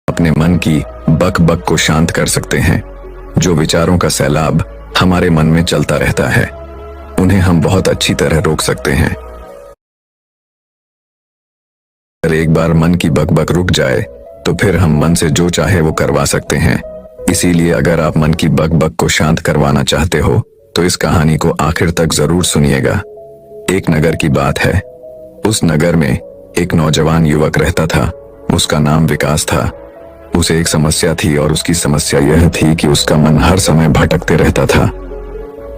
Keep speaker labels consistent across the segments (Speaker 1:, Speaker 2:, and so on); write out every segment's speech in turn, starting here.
Speaker 1: अपने मन की बक बक को शांत कर सकते हैं। जो विचारों का सैलाब हमारे मन में चलता रहता है, उन्हें हम बहुत अच्छी तरह रोक सकते हैं। अगर एक बार मन की बक बक रुक जाए तो फिर हम मन से जो चाहे वो करवा सकते हैं। इसीलिए अगर आप मन की बक बक को शांत करवाना चाहते हो तो इस कहानी को आखिर तक जरूर सुनिएगा। एक नगर की बात है। उस नगर में एक नौजवान युवक रहता था। उसका नाम विकास था। उसे एक समस्या थी और उसकी समस्या यह थी कि उसका मन हर समय भटकते रहता था।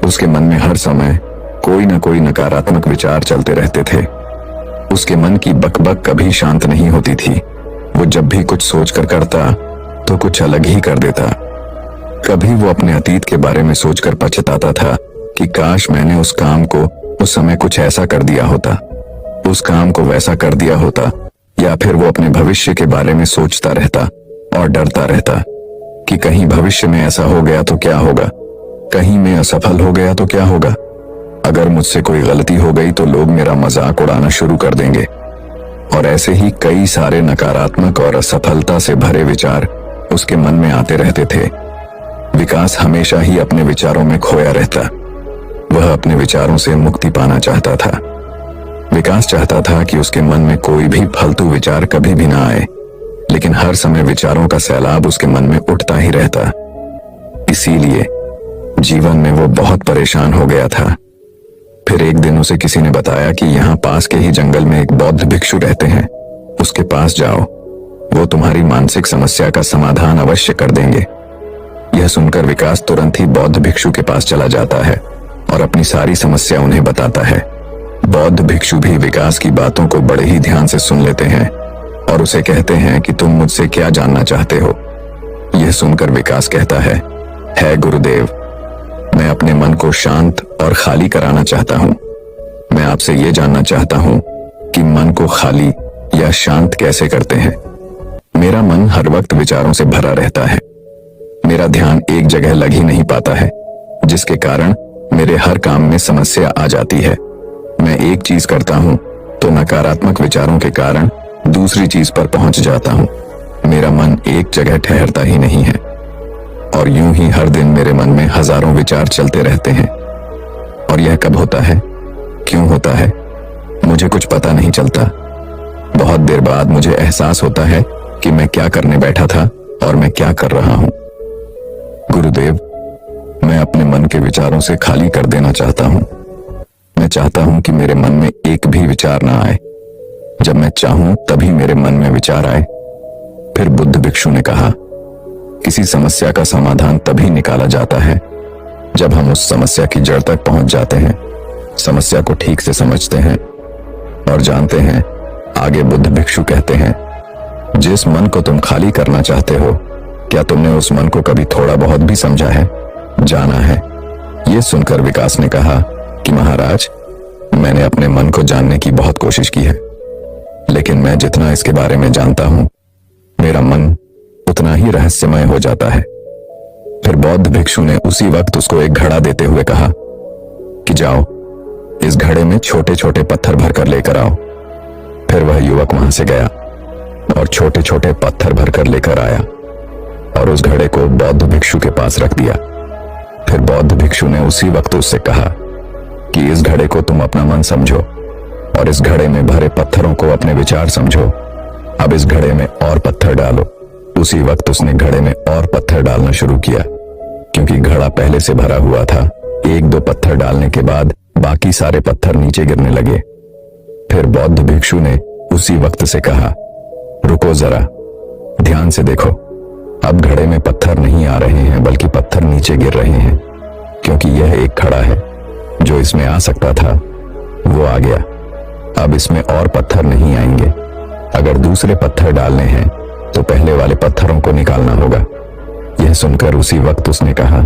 Speaker 1: उसके मन में हर समय कोई न कोई नकारात्मक विचार चलते रहते थे। उसके मन की बकबक कभी शांत नहीं होती थी। वो जब भी कुछ सोचकर करता तो कुछ अलग ही कर देता। कभी वो अपने अतीत के बारे में सोचकर पछताता था कि काश मैंने उस काम को उस समय कुछ ऐसा कर दिया होता, उस काम को वैसा कर दिया होता। या फिर वो अपने भविष्य के बारे में सोचता रहता और डरता रहता कि कहीं भविष्य में ऐसा हो गया तो क्या होगा, कहीं मैं असफल हो गया तो क्या होगा, अगर मुझसे कोई गलती हो गई तो लोग मेरा मजाक उड़ाना शुरू कर देंगे। और ऐसे ही कई सारे नकारात्मक और असफलता से भरे विचार उसके मन में आते रहते थे। विकास हमेशा ही अपने विचारों में खोया रहता। वह अपने विचारों से मुक्ति पाना चाहता था। विकास चाहता था कि उसके मन में कोई भी फालतू विचार कभी भी ना आए, लेकिन हर समय विचारों का सैलाब उसके मन में उठता ही रहता। इसीलिए जीवन में वो बहुत परेशान हो गया था। फिर एक दिन उसे किसी ने बताया कि यहाँ पास के ही जंगल में एक बौद्ध भिक्षु रहते हैं, उसके पास जाओ, वो तुम्हारी मानसिक समस्या का समाधान अवश्य कर देंगे। यह सुनकर विकास तुरंत ही बौद्ध भिक्षु के पास चला जाता है और अपनी सारी समस्या उन्हें बताता है। बौद्ध भिक्षु भी विकास की बातों को बड़े ही ध्यान से सुन लेते हैं और उसे कहते हैं कि तुम मुझसे क्या जानना चाहते हो। यह सुनकर विकास कहता है गुरुदेव, मैं अपने मन को शांत और खाली कराना चाहता हूँ। मैं आपसे ये जानना चाहता हूँ कि मन को खाली या शांत कैसे करते हैं। मेरा मन हर वक्त विचारों से भरा रहता है। मेरा ध्यान एक जगह लग ही नहीं पाता है, जिसके कारण मेरे हर काम में समस्या आ जाती है। मैं एक चीज करता हूँ तो नकारात्मक विचारों के कारण दूसरी चीज पर पहुंच जाता हूँ। मेरा मन एक जगह ठहरता ही नहीं है और यूं ही हर दिन मेरे मन में हजारों विचार चलते रहते हैं। और यह कब होता है, क्यों होता है, मुझे कुछ पता नहीं चलता। बहुत देर बाद मुझे एहसास होता है कि मैं क्या करने बैठा था और मैं क्या कर रहा हूं। गुरुदेव, मैं अपने मन के विचारों से खाली कर देना चाहता हूं। मैं चाहता हूं कि मेरे मन में एक भी विचार ना आए। जब मैं चाहूं तभी मेरे मन में विचार आए। फिर बुद्ध भिक्षु ने कहा, किसी समस्या का समाधान तभी निकाला जाता है जब हम उस समस्या की जड़ तक पहुंच जाते हैं, समस्या को ठीक से समझते हैं और जानते हैं। आगे बुद्ध भिक्षु कहते हैं, जिस मन को तुम खाली करना चाहते हो, क्या तुमने उस मन को कभी थोड़ा बहुत भी समझा है, जाना है? यह सुनकर विकास ने कहा कि महाराज, मैंने अपने मन को जानने की बहुत कोशिश की है, लेकिन मैं जितना इसके बारे में जानता हूं, मेरा मन उतना ही रहस्यमय हो जाता है। फिर बौद्ध भिक्षु ने उसी वक्त उसको एक घड़ा देते हुए कहा कि जाओ, इस घड़े में छोटे छोटे पत्थर भरकर लेकर आओ। फिर वह युवक वहां से गया और छोटे छोटे पत्थर भरकर लेकर आया और उस घड़े को बौद्ध भिक्षु के पास रख दिया। फिर बौद्ध भिक्षु ने उसी वक्त उससे कहा कि इस घड़े को तुम अपना मन समझो और इस घड़े में भरे पत्थरों को अपने विचार समझो। अब इस घड़े में और पत्थर डालो। उसी वक्त उसने घड़े में और पत्थर डालना शुरू किया। क्योंकि घड़ा पहले से भरा हुआ था, एक दो पत्थर डालने के बाद बाकी सारे पत्थर नीचे गिरने लगे। फिर बौद्ध भिक्षु ने उसी वक्त से कहा, रुको जरा, ध्यान से देखो। अब घड़े में पत्थर नहीं आ रहे हैं, बल्कि पत्थर नीचे गिर रहे हैं। क्योंकि यह एक घड़ा है, जो इसमें आ सकता था वो आ गया। अब इसमें और पत्थर नहीं आएंगे। अगर दूसरे पत्थर डालने हैं तो पहले वाले पत्थरों को निकालना होगा। यह सुनकर उसी वक्त उसने कहा,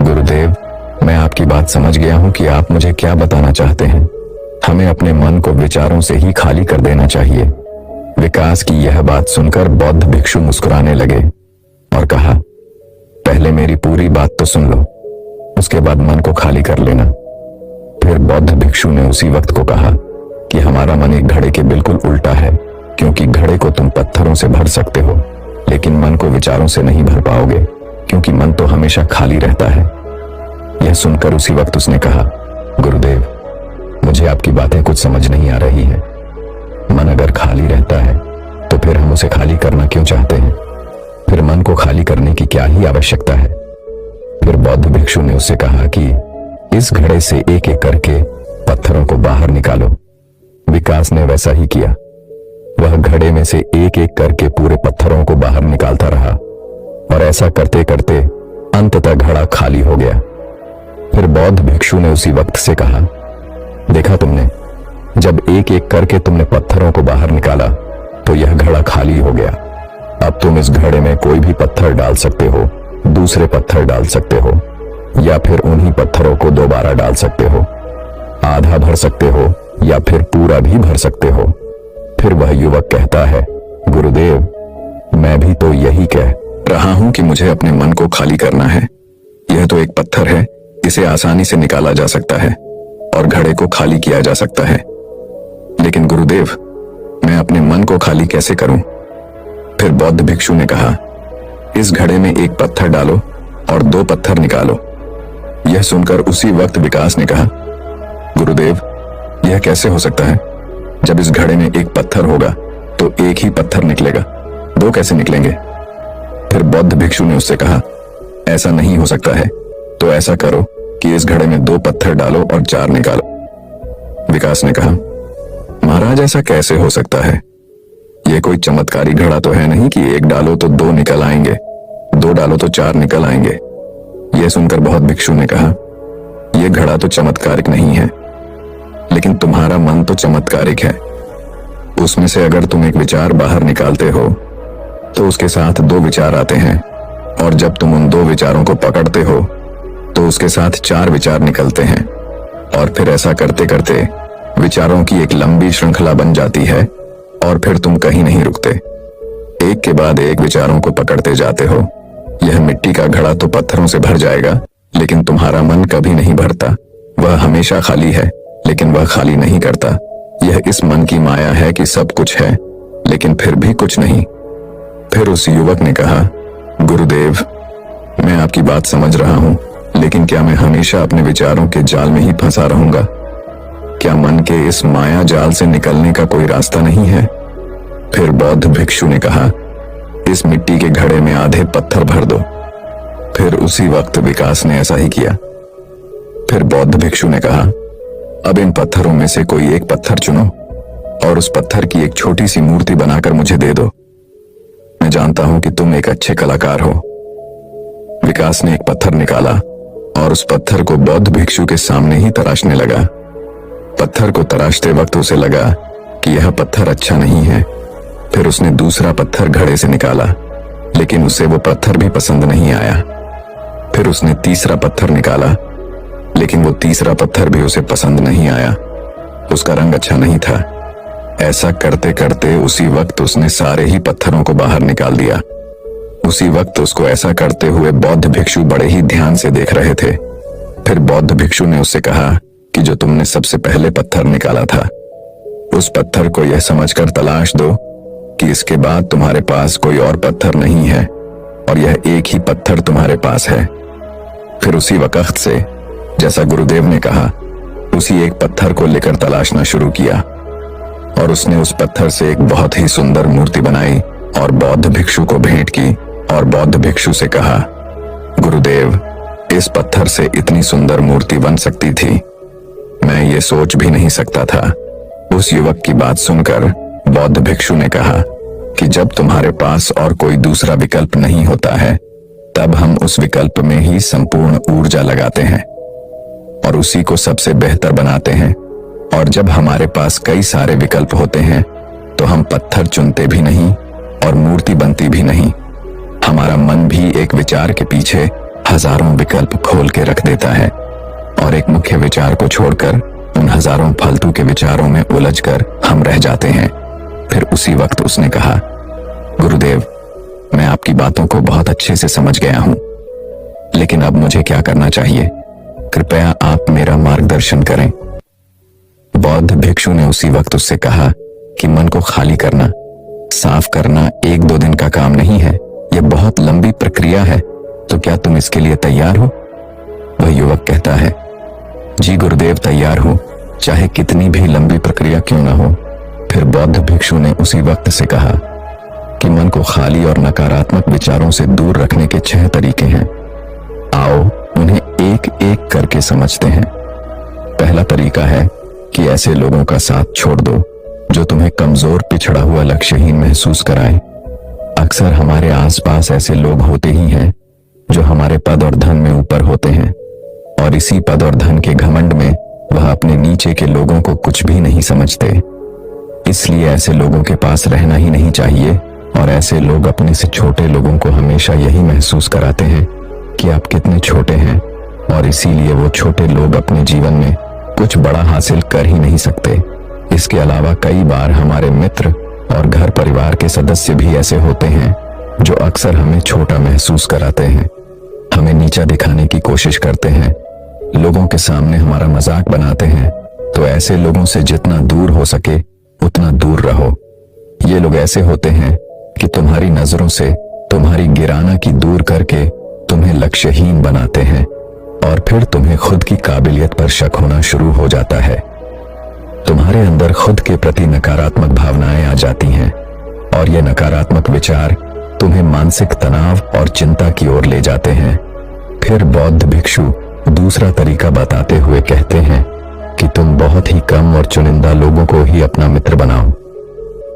Speaker 1: गुरुदेव, मैं आपकी बात समझ गया हूं कि आप मुझे क्या बताना चाहते हैं। हमें अपने मन को विचारों से ही खाली कर देना चाहिए। विकास की यह बात सुनकर बौद्ध भिक्षु मुस्कुराने लगे और कहा, पहले मेरी पूरी बात तो सुन लो, उसके बाद मन को खाली कर लेना। फिर बौद्ध भिक्षु ने उसी वक्त को कहा कि हमारा मन एक घड़े के बिल्कुल उल्टा है, क्योंकि घड़े को तुम पत्थरों से भर सकते हो, लेकिन मन को विचारों से नहीं भर पाओगे, क्योंकि मन तो हमेशा खाली रहता है। यह सुनकर उसी वक्त उसने कहा, गुरुदेव, मुझे आपकी बातें कुछ समझ नहीं आ रही है। मन अगर खाली रहता है तो फिर हम उसे खाली करना क्यों चाहते हैं? फिर मन को खाली करने की क्या ही आवश्यकता है? फिर बौद्ध भिक्षु ने उससे कहा कि इस घड़े से एक एक करके पत्थरों को बाहर निकालो। विकास ने वैसा ही किया। वह घड़े में से एक एक करके पूरे पत्थरों को बाहर निकालता रहा और ऐसा करते करते अंततः घड़ा खाली हो गया। फिर बौद्ध भिक्षु ने उसी वक्त से कहा, देखा तुमने, जब एक एक करके तुमने पत्थरों को बाहर निकाला तो यह घड़ा खाली हो गया। अब तुम इस घड़े में कोई भी पत्थर डाल सकते हो, दूसरे पत्थर डाल सकते हो, या फिर उन्हीं पत्थरों को दोबारा डाल सकते हो। आधा भर सकते हो या फिर पूरा भी भर सकते हो। फिर वह युवक कहता है, गुरुदेव, मैं भी तो यही कह रहा हूं कि मुझे अपने मन को खाली करना है। यह तो एक पत्थर है, इसे आसानी से निकाला जा सकता है और घड़े को खाली किया जा सकता है। लेकिन गुरुदेव, मैं अपने मन को खाली कैसे करूं? फिर बौद्ध भिक्षु ने कहा, इस घड़े में एक पत्थर डालो और दो पत्थर निकालो। यह सुनकर उसी वक्त विकास ने कहा, गुरुदेव, यह कैसे हो सकता है? जब इस घड़े में एक पत्थर होगा तो एक ही पत्थर निकलेगा, दो कैसे निकलेंगे? फिर बौद्ध भिक्षु ने उससे कहा, ऐसा नहीं हो सकता है, तो ऐसा करो कि इस घड़े में दो पत्थर डालो और चार निकालो। विकास ने कहा, महाराज, ऐसा कैसे हो सकता है? यह कोई चमत्कारी घड़ा तो है नहीं कि एक डालो तो दो निकल आएंगे, दो डालो तो चार निकल आएंगे। यह सुनकर बौद्ध भिक्षु ने कहा, यह घड़ा तो चमत्कारिक नहीं है, लेकिन तुम्हारा मन तो चमत्कारिक है। उसमें से अगर तुम एक विचार बाहर निकालते हो तो उसके साथ दो विचार आते हैं, और जब तुम उन दो विचारों को पकड़ते हो तो उसके साथ चार विचार निकलते हैं, और फिर ऐसा करते करते विचारों की एक लंबी श्रृंखला बन जाती है और फिर तुम कहीं नहीं रुकते। एक के बाद एक विचारों को पकड़ते जाते हो। यह मिट्टी का घड़ा तो पत्थरों से भर जाएगा, लेकिन तुम्हारा मन कभी नहीं भरता। वह हमेशा खाली है, लेकिन वह खाली नहीं करता। यह इस मन की माया है कि सब कुछ है, लेकिन फिर भी कुछ नहीं। फिर उस युवक ने कहा, गुरुदेव, मैं आपकी बात समझ रहा हूं, लेकिन क्या मैं हमेशा अपने विचारों के जाल में ही फंसा रहूंगा? क्या मन के इस माया जाल से निकलने का कोई रास्ता नहीं है? फिर बौद्ध भिक्षु ने कहा, इस मिट्टी के घड़े में आधे पत्थर भर दो। फिर उसी वक्त विकास ने ऐसा ही किया। फिर बौद्ध भिक्षु ने कहा, अब इन पत्थरों में से कोई एक पत्थर चुनो और उस पत्थर की एक छोटी सी मूर्ति बनाकर मुझे दे दो। मैं जानता हूं कि तुम एक अच्छे कलाकार हो। विकास ने एक पत्थर निकाला और उस पत्थर को बौद्ध भिक्षु के सामने ही तराशने लगा। पत्थर को तराशते वक्त उसे लगा कि यह पत्थर अच्छा नहीं है। फिर उसने दूसरा पत्थर घड़े से निकाला, लेकिन उसे वो पत्थर भी पसंद नहीं आया। फिर उसने तीसरा पत्थर निकाला, लेकिन वो तीसरा पत्थर भी उसे पसंद नहीं आया। उसका रंग अच्छा नहीं था। ऐसा करते करते उसी वक्त उसने सारे ही पत्थरों को बाहर निकाल दिया। उसी वक्त उसको ऐसा करते हुए बौद्ध भिक्षु बड़े ही ध्यान से देख रहे थे। फिर बौद्ध भिक्षु ने उससे कहा कि जो तुमने सबसे पहले पत्थर निकाला था, उस पत्थर को यह समझकर तलाश दो कि इसके बाद तुम्हारे पास कोई और पत्थर नहीं है और यह एक ही पत्थर तुम्हारे पास है। फिर उसी वक्त से, जैसा गुरुदेव ने कहा, उसी एक पत्थर को लेकर तलाशना शुरू किया और उसने उस पत्थर से एक बहुत ही सुंदर मूर्ति बनाई और बौद्ध भिक्षु को भेंट की और बौद्ध भिक्षु से कहा, गुरुदेव, इस पत्थर से इतनी सुंदर मूर्ति बन सकती थी, मैं ये सोच भी नहीं सकता था। उस युवक की बात सुनकर बौद्ध भिक्षु ने कहा कि जब तुम्हारे पास और कोई दूसरा विकल्प नहीं होता है, तब हम उस विकल्प में ही संपूर्ण ऊर्जा लगाते हैं और उसी को सबसे बेहतर बनाते हैं। और जब हमारे पास कई सारे विकल्प होते हैं तो हम पत्थर चुनते भी नहीं और मूर्ति बनती भी नहीं। हमारा मन भी एक विचार के पीछे हजारों विकल्प खोल के रख देता है और एक मुख्य विचार को छोड़कर उन हजारों फालतू के विचारों में उलझकर हम रह जाते हैं। फिर उसी वक्त उसने कहा, गुरुदेव, मैं आपकी बातों को बहुत अच्छे से समझ गया हूं, लेकिन अब मुझे क्या करना चाहिए? कृपया आप मेरा मार्गदर्शन करें। बौद्ध भिक्षु ने उसी वक्त उससे कहा कि मन को खाली करना, साफ करना 1-2 दिन का काम नहीं है, प्रक्रिया है, तो क्या तुम इसके लिए तैयार हो? वह युवक कहता है, जी गुरुदेव, तैयार हो, चाहे कितनी भी लंबी प्रक्रिया क्यों ना हो। फिर बौद्ध भिक्षु ने उसी वक्त से कहा कि मन को खाली और नकारात्मक विचारों से दूर रखने के 6 तरीके हैं। आओ उन्हें एक एक करके समझते हैं। पहला तरीका है कि ऐसे लोगों का साथ छोड़ दो जो तुम्हें कमजोर, पिछड़ा हुआ, लक्ष्यहीन महसूस कराए। अक्सर हमारे आसपास ऐसे लोग होते ही हैं जो हमारे पद और धन में ऊपर होते हैं, और इसी पद और धन के घमंड में वह अपने नीचे के लोगों को कुछ भी नहीं समझते। इसलिए ऐसे लोगों के पास रहना ही नहीं चाहिए, और ऐसे लोग अपने से छोटे लोगों को हमेशा यही महसूस कराते हैं कि आप कितने छोटे हैं, और इसीलिए वो छोटे लोग अपने जीवन में कुछ बड़ा हासिल कर ही नहीं सकते। इसके अलावा कई बार हमारे मित्र और घर परिवार के सदस्य भी ऐसे होते हैं जो अक्सर हमें छोटा महसूस कराते हैं, हमें नीचा दिखाने की कोशिश करते हैं, लोगों के सामने हमारा मजाक बनाते हैं। तो ऐसे लोगों से जितना दूर हो सके उतना दूर रहो। ये लोग ऐसे होते हैं कि तुम्हारी नजरों से तुम्हारी गिराना की दूर करके तुम्हें लक्ष्यहीन बनाते हैं, और फिर तुम्हें खुद की काबिलियत पर शक होना शुरू हो जाता है। तुम्हारे अंदर खुद के प्रति नकारात्मक भावनाएं आ जाती हैं, और ये नकारात्मक विचार तुम्हें मानसिक तनाव और चिंता की ओर ले जाते हैं। फिर बौद्ध भिक्षु दूसरा तरीका बताते हुए कहते हैं कि तुम बहुत ही कम और चुनिंदा लोगों को ही अपना मित्र बनाओ।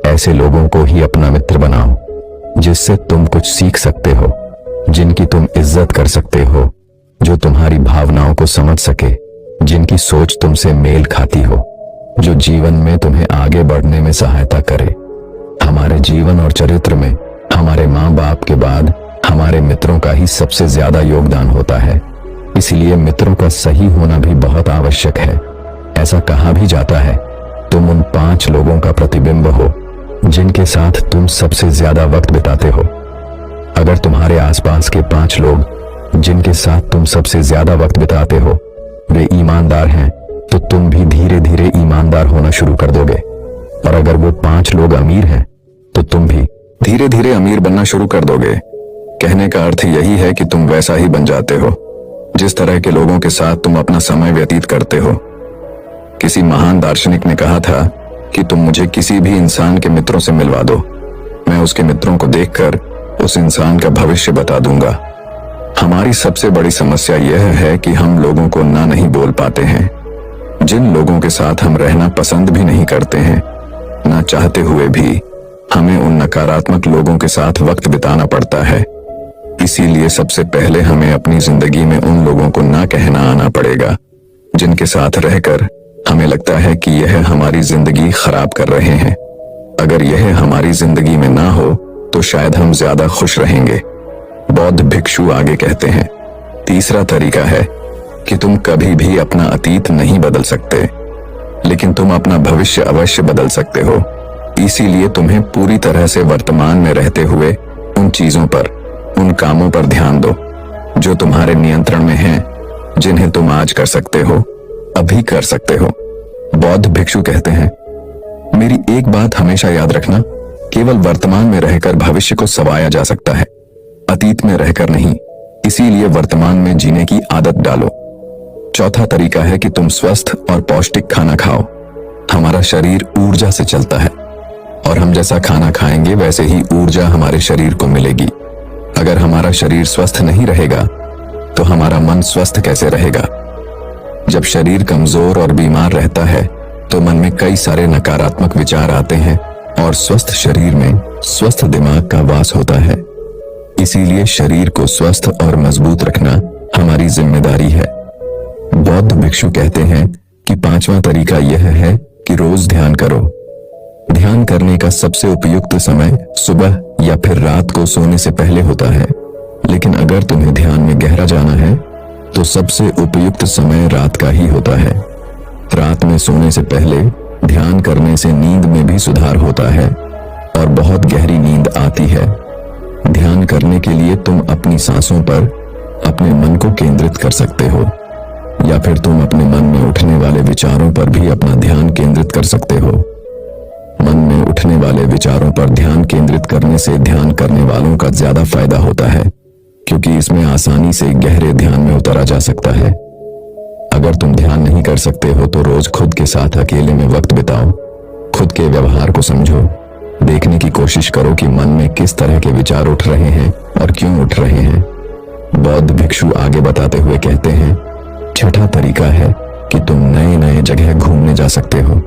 Speaker 1: ऐसे लोगों को ही अपना मित्र बनाओ जिससे तुम कुछ सीख सकते हो, जिनकी तुम इज्जत कर सकते हो, जो तुम्हारी भावनाओं को समझ सके, जिनकी सोच तुमसे मेल खाती हो, जो जीवन में तुम्हें आगे बढ़ने में सहायता करे। हमारे जीवन और चरित्र में हमारे माँ बाप के बाद हमारे मित्रों का ही सबसे ज्यादा योगदान होता है। इसीलिए मित्रों का सही होना भी बहुत आवश्यक है। ऐसा कहा भी जाता है, तुम उन 5 लोगों का प्रतिबिंब हो जिनके साथ तुम सबसे ज्यादा वक्त बिताते हो। अगर तुम्हारे आसपास के 5 लोग जिनके साथ तुम सबसे ज्यादा वक्त बिताते हो वे ईमानदार हैं, तो तुम भी धीरे धीरे ईमानदार होना शुरू कर दोगे। और अगर वो 5 लोग अमीर हैं, तो तुम भी धीरे धीरे अमीर बनना शुरू कर दोगे। कहने का अर्थ यही है कि तुम वैसा ही बन जाते हो जिस तरह के लोगों के साथ तुम अपना समय व्यतीत करते हो। किसी महान दार्शनिक ने कहा था कि तुम मुझे किसी भी इंसान के मित्रों से मिलवा दो, मैं उसके मित्रों को देखकर उस इंसान का भविष्य बता दूंगा। हमारी सबसे बड़ी समस्या यह है कि हम लोगों को ना नहीं बोल पाते हैं। जिन लोगों के साथ हम रहना पसंद भी नहीं करते हैं, ना चाहते हुए भी हमें उन नकारात्मक लोगों के साथ वक्त बिताना पड़ता है। इसीलिए सबसे पहले हमें अपनी जिंदगी में उन लोगों को ना कहना आना पड़ेगा जिनके साथ रहकर हमें लगता है कि यह हमारी जिंदगी खराब कर रहे हैं। अगर यह हमारी जिंदगी में ना हो तो शायद हम ज्यादा खुश रहेंगे। बौद्ध भिक्षु आगे कहते हैं, तीसरा तरीका है कि तुम कभी भी अपना अतीत नहीं बदल सकते, लेकिन तुम अपना भविष्य अवश्य बदल सकते हो। इसीलिए तुम्हें पूरी तरह से वर्तमान में रहते हुए उन चीजों पर, उन कामों पर ध्यान दो जो तुम्हारे नियंत्रण में हैं, जिन्हें तुम आज कर सकते हो, अभी कर सकते हो। बौद्ध भिक्षु कहते हैं, मेरी एक बात हमेशा याद रखना, केवल वर्तमान में रहकर भविष्य को संवारा जा सकता है, अतीत में रहकर नहीं। इसीलिए वर्तमान में जीने की आदत डालो। चौथा तरीका है कि तुम स्वस्थ और पौष्टिक खाना खाओ। हमारा शरीर ऊर्जा से चलता है, और हम जैसा खाना खाएंगे वैसे ही ऊर्जा हमारे शरीर को मिलेगी। अगर हमारा शरीर स्वस्थ नहीं रहेगा तो हमारा मन स्वस्थ कैसे रहेगा? जब शरीर कमजोर और बीमार रहता है तो मन में कई सारे नकारात्मक विचार आते हैं, और स्वस्थ शरीर में स्वस्थ दिमाग का वास होता है। इसीलिए शरीर को स्वस्थ और मजबूत रखना हमारी जिम्मेदारी है। बौद्ध भिक्षु कहते हैं कि 5वां तरीका यह है कि रोज ध्यान करो। ध्यान करने का सबसे उपयुक्त समय सुबह या फिर रात को सोने से पहले होता है, लेकिन अगर तुम्हें ध्यान में गहरा जाना है तो सबसे उपयुक्त समय रात का ही होता है। रात में सोने से पहले ध्यान करने से नींद में भी सुधार होता है और बहुत गहरी नींद आती है। ध्यान करने के लिए तुम अपनी सांसों पर अपने मन को केंद्रित कर सकते हो, या फिर तुम अपने मन में उठने वाले विचारों पर भी अपना ध्यान केंद्रित कर सकते हो। मन में उठने वाले विचारों पर ध्यान केंद्रित करने से ध्यान करने वालों का ज्यादा फायदा होता है, क्योंकि इसमें आसानी से गहरे ध्यान में उतरा जा सकता है। अगर तुम ध्यान नहीं कर सकते हो तो रोज खुद के साथ अकेले में वक्त बिताओ, खुद के व्यवहार को समझो, देखने की कोशिश करो कि मन में किस तरह के विचार उठ रहे हैं और क्यों उठ रहे हैं। बौद्ध भिक्षु आगे बताते हुए कहते हैं, छठा तरीका है कि तुम नए नए जगह घूमने जा सकते हो,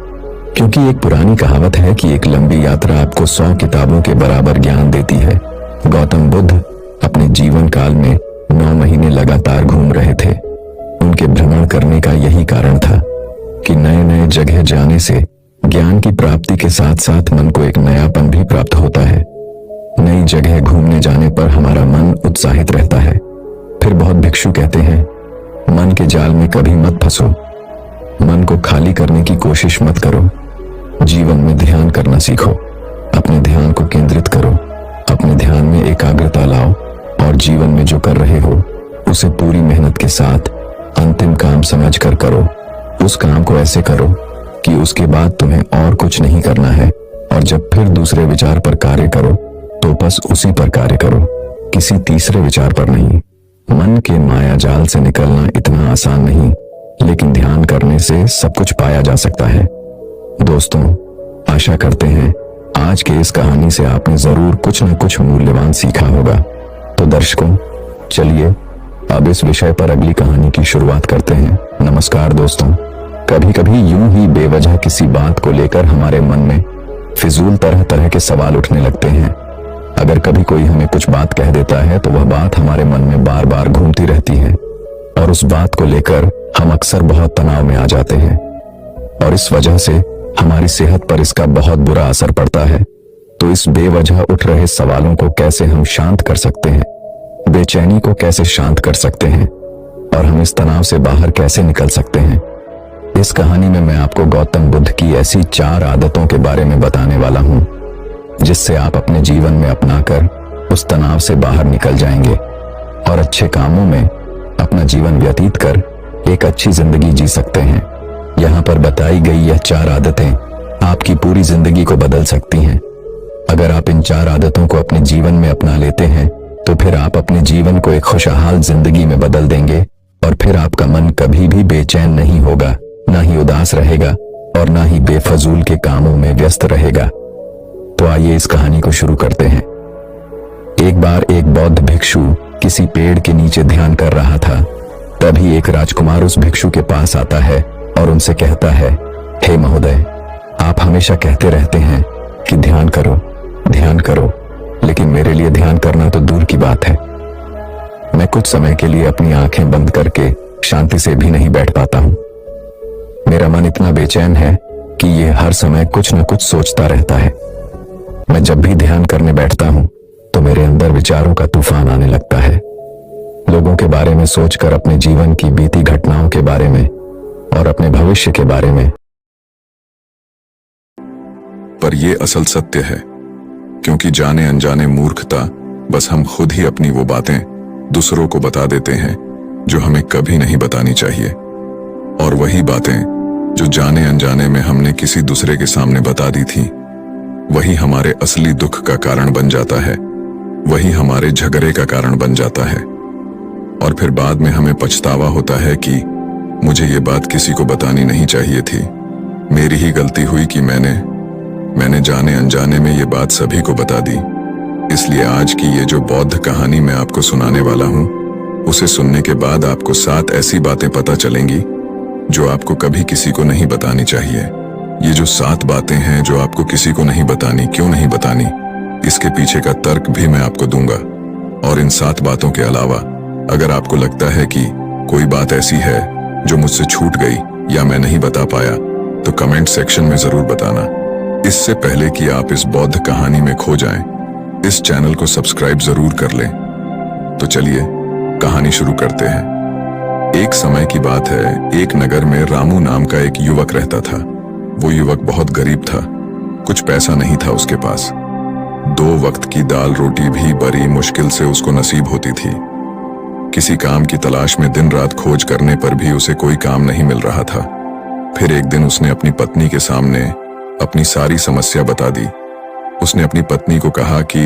Speaker 1: क्योंकि एक पुरानी कहावत है कि एक लंबी यात्रा आपको 100 किताबों के बराबर ज्ञान देती है। गौतम बुद्ध अपने जीवन काल में 9 महीने लगातार घूम रहे थे। उनके भ्रमण करने का यही कारण था कि नए नए जगह जाने से ज्ञान की प्राप्ति के साथ साथ मन को एक नयापन भी प्राप्त होता है। नई जगह घूमने जाने पर हमारा मन उत्साहित रहता है। फिर बहुत भिक्षु कहते हैं, मन के जाल में कभी मत फंसो, मन को खाली करने की कोशिश मत करो, जीवन में ध्यान करना सीखो, अपने ध्यान को केंद्रित करो, अपने ध्यान में एकाग्रता लाओ और जीवन में जो कर रहे हो उसे पूरी मेहनत के साथ अंतिम काम समझकर करो। उस काम को ऐसे करो कि उसके बाद तुम्हें और कुछ नहीं करना है, और जब फिर दूसरे विचार पर कार्य करो तो बस उसी पर कार्य करो, किसी तीसरे विचार पर नहीं। मन के माया जाल से निकलना इतना आसान नहीं, लेकिन ध्यान करने से सब कुछ पाया जा सकता है। दोस्तों, आशा करते हैं आज के इस कहानी से आपने जरूर कुछ न कुछ मूल्यवान सीखा होगा। तो दर्शकों, चलिए अब इस विषय पर अगली कहानी की शुरुआत करते हैं। नमस्कार दोस्तों, कभी कभी यूं ही बेवजह किसी बात को लेकर हमारे मन में फिजूल तरह तरह के सवाल उठने लगते हैं। अगर कभी कोई हमें कुछ बात कह देता है तो वह बात हमारे मन में बार बार घूमती रहती है और उस बात को लेकर हम अक्सर बहुत तनाव में आ जाते हैं और इस वजह से हमारी सेहत पर इसका बहुत बुरा असर पड़ता है। तो इस बेवजह उठ रहे सवालों को कैसे हम शांत कर सकते हैं, बेचैनी को कैसे शांत कर सकते हैं और हम इस तनाव से बाहर कैसे निकल सकते हैं, इस कहानी में मैं आपको गौतम बुद्ध की ऐसी 4 आदतों के बारे में बताने वाला हूं जिससे आप अपने जीवन में अपनाकर उस तनाव से बाहर निकल जाएंगे और अच्छे कामों में अपना जीवन व्यतीत कर एक अच्छी जिंदगी जी सकते हैं। यहाँ पर बताई गई यह 4 आदतें आपकी पूरी जिंदगी को बदल सकती हैं। अगर आप इन 4 आदतों को अपने जीवन में अपना लेते हैं तो फिर आप अपने जीवन को एक खुशहाल जिंदगी में बदल देंगे और फिर आपका मन कभी भी बेचैन नहीं होगा, ना ही उदास रहेगा और ना ही बेफजूल के कामों में व्यस्त रहेगा। तो आइए इस कहानी को शुरू करते हैं। एक बार एक बौद्ध भिक्षु किसी पेड़ के नीचे ध्यान कर रहा था। तभी एक राजकुमार उस भिक्षु के पास आता है और उनसे कहता है, हे महोदय, आप हमेशा कहते रहते हैं कि ध्यान करो, लेकिन मेरे लिए ध्यान करना तो दूर की बात है। मैं कुछ समय के लिए अपनी आंखें बंद करके शांति से भी नहीं बैठ पाता हूं। मेरा मन इतना बेचैन है कि ये हर समय कुछ न कुछ सोचता रहता है। मैं जब भी ध्यान करने बैठता हूं तो मेरे अंदर विचारों का तूफान आने लगता है, लोगों के बारे में सोचकर, अपने जीवन की बीती घटनाओं के बारे में और अपने भविष्य के बारे में।
Speaker 2: पर यह असल सत्य है, क्योंकि जाने अनजाने मूर्खता बस हम खुद ही अपनी वो बातें दूसरों को बता देते हैं जो हमें कभी नहीं बतानी चाहिए, और वही बातें जो जाने अनजाने में हमने किसी दूसरे के सामने बता दी थी वही हमारे असली दुख का कारण बन जाता है, वही हमारे झगड़े का कारण बन जाता है। और फिर बाद में हमें पछतावा होता है कि मुझे ये बात किसी को बतानी नहीं चाहिए थी, मेरी ही गलती हुई कि मैंने जाने अनजाने में ये बात सभी को बता दी। इसलिए आज की ये जो बौद्ध कहानी मैं आपको सुनाने वाला हूं, उसे सुनने के बाद आपको 7 ऐसी बातें पता चलेंगी जो आपको कभी किसी को नहीं बतानी चाहिए। ये जो 7 बातें हैं जो आपको किसी को नहीं बतानी, क्यों नहीं बतानी, इसके पीछे का तर्क भी मैं आपको दूंगा। और इन 7 बातों के अलावा अगर आपको लगता है कि कोई बात ऐसी है जो मुझसे छूट गई या मैं नहीं बता पाया तो कमेंट सेक्शन में जरूर बताना। इससे पहले कि आप इस बौद्ध कहानी में खो जाएं, इस चैनल को सब्सक्राइब जरूर कर लें। तो चलिए कहानी शुरू करते हैं। एक समय की बात है, एक नगर में रामू नाम का एक युवक रहता था। वो युवक बहुत गरीब था, कुछ पैसा नहीं था उसके पास। 2 वक्त की दाल रोटी भी बड़ी मुश्किल से उसको नसीब होती थी। किसी काम की तलाश में दिन रात खोज करने पर भी उसे कोई काम नहीं मिल रहा था। फिर एक दिन उसने अपनी पत्नी के सामने अपनी सारी समस्या बता दी। उसने अपनी पत्नी को कहा कि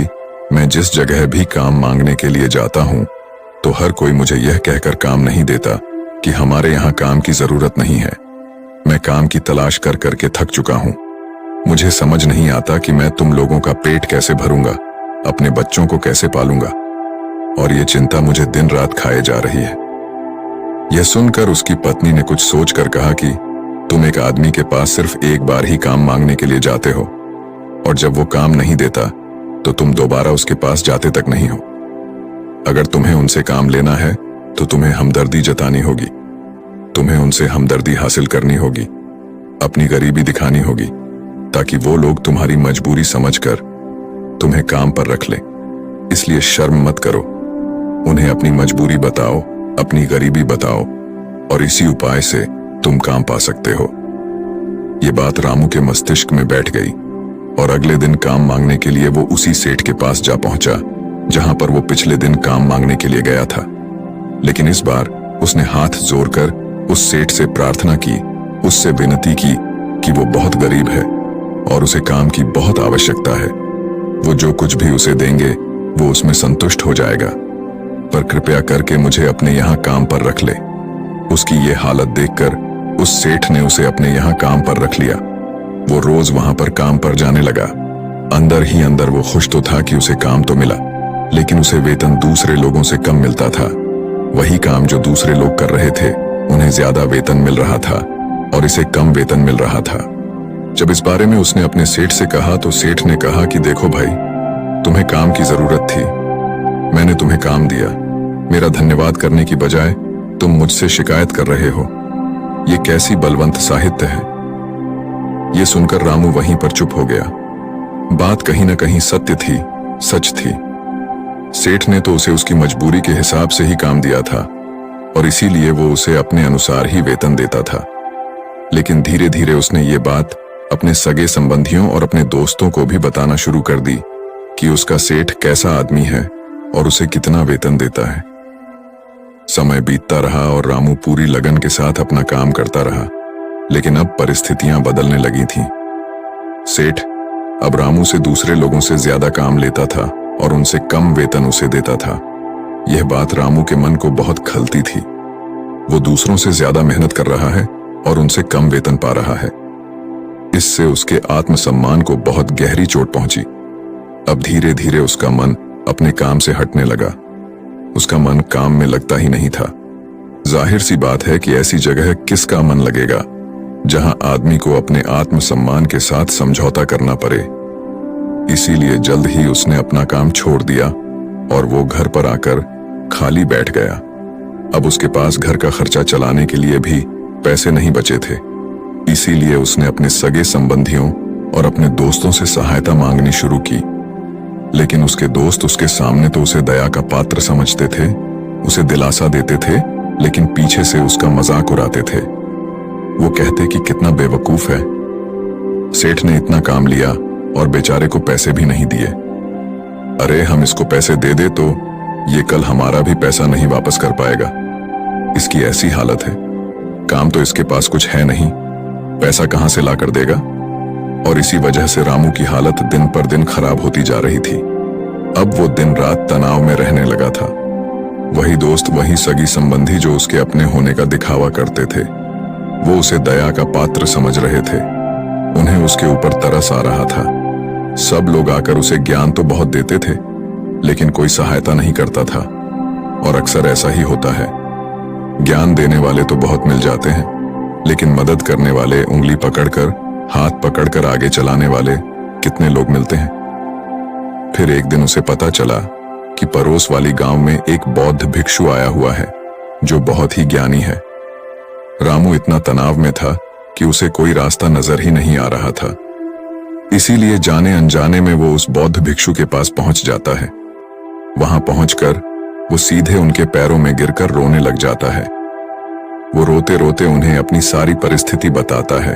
Speaker 2: मैं जिस जगह भी काम मांगने के लिए जाता हूँ तो हर कोई मुझे यह कहकर काम नहीं देता कि हमारे यहाँ काम की जरूरत नहीं है। मैं काम की तलाश कर करके थक चुका हूँ। मुझे समझ नहीं आता कि मैं तुम लोगों का पेट कैसे भरूंगा, अपने बच्चों को कैसे पालूंगा, और ये चिंता मुझे दिन रात खाए जा रही है। यह सुनकर उसकी पत्नी ने कुछ सोचकर कहा कि तुम एक आदमी के पास सिर्फ एक बार ही काम मांगने के लिए जाते हो, और जब वो काम नहीं देता तो तुम दोबारा उसके पास जाते तक नहीं हो। अगर तुम्हें उनसे काम लेना है तो तुम्हें हमदर्दी जतानी होगी, तुम्हें उनसे हमदर्दी हासिल करनी होगी, अपनी गरीबी दिखानी होगी, ताकि वो लोग तुम्हारी मजबूरी समझकर तुम्हें काम पर रख लें। इसलिए शर्म मत करो, उन्हें अपनी मजबूरी बताओ, अपनी गरीबी बताओ, और इसी उपाय से तुम काम पा सकते हो। ये बात रामू के मस्तिष्क में बैठ गई और अगले दिन काम मांगने के लिए वो उसी सेठ के पास जा पहुंचा जहां पर वो पिछले दिन काम मांगने के लिए गया था। लेकिन इस बार उसने हाथ जोड़कर उस सेठ से प्रार्थना की, उससे विनती की कि वो बहुत गरीब है और उसे काम की बहुत आवश्यकता है। वो जो कुछ भी उसे देंगे वो उसमें संतुष्ट हो जाएगा, पर कृपया करके मुझे अपने यहाँ काम पर रख ले। उसकी ये हालत देखकर उस सेठ ने उसे अपने यहाँ काम पर रख लिया। वो रोज वहां पर काम पर जाने लगा। अंदर ही अंदर वो खुश तो था कि उसे काम तो मिला, लेकिन उसे वेतन दूसरे लोगों से कम मिलता था। वही काम जो दूसरे लोग कर रहे थे उन्हें ज्यादा वेतन मिल रहा था और इसे कम वेतन मिल रहा था। जब इस बारे में उसने अपने सेठ से कहा तो सेठ ने कहा कि देखो भाई, तुम्हें काम की जरूरत थी, मैंने तुम्हें काम दिया। मेरा धन्यवाद करने की बजाय तुम मुझसे शिकायत कर रहे हो। ये कैसी बलवंत साहित्य है। ये सुनकर रामू वहीं पर चुप हो गया। बात कहीं ना कहीं सत्य थी, सच थी। सेठ ने तो उसे उसकी मजबूरी के हिसाब से ही काम दिया था और इसीलिए वो उसे अपने अनुसार ही वेतन देता था। लेकिन धीरे धीरे उसने ये बात अपने सगे संबंधियों और अपने दोस्तों को भी बताना शुरू कर दी कि उसका सेठ कैसा आदमी है और उसे कितना वेतन देता है। समय बीतता रहा और रामू पूरी लगन के साथ अपना काम करता रहा, लेकिन अब परिस्थितियां बदलने लगी थीं। सेठ अब रामू से दूसरे लोगों से ज्यादा काम लेता था और उनसे कम वेतन उसे देता था। यह बात रामू के मन को बहुत खलती थी। वो दूसरों से ज्यादा मेहनत कर रहा है और उनसे कम वेतन पा रहा है। इससे उसके आत्मसम्मान को बहुत गहरी चोट पहुंची। अब धीरे धीरे उसका मन अपने काम से हटने लगा। उसका मन काम में लगता ही नहीं था। जाहिर सी बात है कि ऐसी जगह किसका मन लगेगा जहां आदमी को अपने आत्मसम्मान के साथ समझौता करना पड़े। इसीलिए जल्द ही उसने अपना काम छोड़ दिया और वो घर पर आकर खाली बैठ गया। अब उसके पास घर का खर्चा चलाने के लिए भी पैसे नहीं बचे थे। इसीलिए उसने अपने सगे संबंधियों और अपने दोस्तों से सहायता मांगनी शुरू की। लेकिन उसके दोस्त उसके सामने तो उसे दया का पात्र समझते थे, उसे दिलासा देते थे, लेकिन पीछे से उसका मजाक उड़ाते थे। वो कहते कि कितना बेवकूफ है, सेठ ने इतना काम लिया और बेचारे को पैसे भी नहीं दिए। अरे हम इसको पैसे दे दे तो ये कल हमारा भी पैसा नहीं वापस कर पाएगा। इसकी ऐसी हालत है, काम तो इसके पास कुछ है नहीं, पैसा कहां से ला कर देगा। और इसी वजह से रामू की हालत दिन पर दिन खराब होती जा रही थी। अब वो दिन रात तनाव में रहने लगा था। वही दोस्त, वही सगी संबंधी जो उसके अपने होने का दिखावा करते थे, वो उसे दया का पात्र समझ रहे थे। उन्हें उसके ऊपर तरस आ रहा था। सब लोग आकर उसे ज्ञान तो बहुत देते थे, लेकिन कोई सहायता नहीं करता था। और अक्सर ऐसा ही होता है, ज्ञान देने वाले तो बहुत मिल जाते हैं, लेकिन मदद करने वाले, उंगली पकड़कर, हाथ पकड़कर आगे चलाने वाले कितने लोग मिलते हैं। फिर एक दिन उसे पता चला कि पड़ोस वाली गांव में एक बौद्ध भिक्षु आया हुआ है जो बहुत ही ज्ञानी है। रामू इतना तनाव में था कि उसे कोई रास्ता नजर ही नहीं आ रहा था। इसीलिए जाने अनजाने में वो उस बौद्ध भिक्षु के पास पहुंच जाता है। वहां पहुंचकर वो सीधे उनके पैरों में गिरकर रोने लग जाता है। वो रोते रोते उन्हें अपनी सारी परिस्थिति बताता है।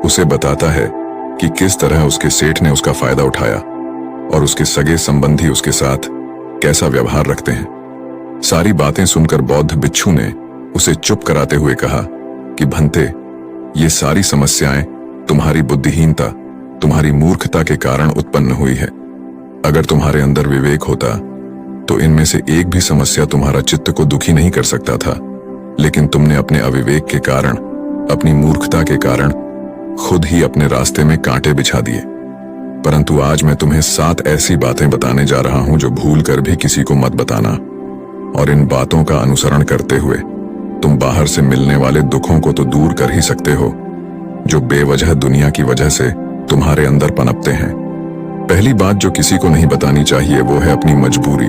Speaker 2: उसे बताता है कि किस तरह उसके सेठ ने उसका फायदा उठाया और उसके सगे संबंधी उसके साथ कैसा व्यवहार रखते हैं। सारी बातें सुनकर बौद्ध भिक्षु ने उसे चुप कराते हुए कहा कि भंते, ये सारी समस्याएं तुम्हारी बुद्धिहीनता, तुम्हारी मूर्खता के कारण उत्पन्न हुई है। अगर तुम्हारे अंदर विवेक होता तो इनमें से एक भी समस्या तुम्हारा चित्त को दुखी नहीं कर सकता था, लेकिन तुमने अपने अविवेक के कारण, अपनी मूर्खता के कारण खुद ही अपने रास्ते में कांटे बिछा दिए। परंतु आज मैं तुम्हें 7 ऐसी बातें बताने जा रहा हूं जो भूल कर भी किसी को मत बताना, और इन बातों का अनुसरण करते हुए तुम बाहर से मिलने वाले दुखों को तो दूर कर ही सकते हो, जो बेवजह दुनिया की वजह से तुम्हारे अंदर पनपते हैं। पहली बात जो किसी को नहीं बतानी चाहिए वो है अपनी मजबूरी।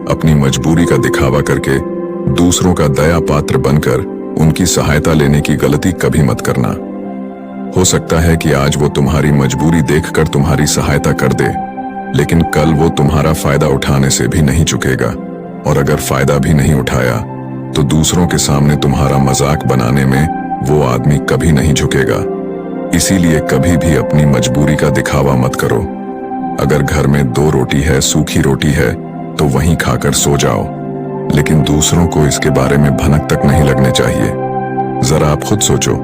Speaker 2: अपनी मजबूरी का दिखावा करके दूसरों का दया पात्र बनकर उनकी सहायता लेने की गलती कभी मत करना। हो सकता है कि आज वो तुम्हारी मजबूरी देखकर तुम्हारी सहायता कर दे, लेकिन कल वो तुम्हारा फायदा उठाने से भी नहीं चुकेगा, और अगर फायदा भी नहीं उठाया तो दूसरों के सामने तुम्हारा मजाक बनाने में वो आदमी कभी नहीं झुकेगा। इसीलिए कभी भी अपनी मजबूरी का दिखावा मत करो। अगर घर में 2 रोटी है, सूखी रोटी है, तो वहीं खाकर सो जाओ, लेकिन दूसरों को इसके बारे में भनक तक नहीं लगने चाहिए। जरा आप खुद सोचो,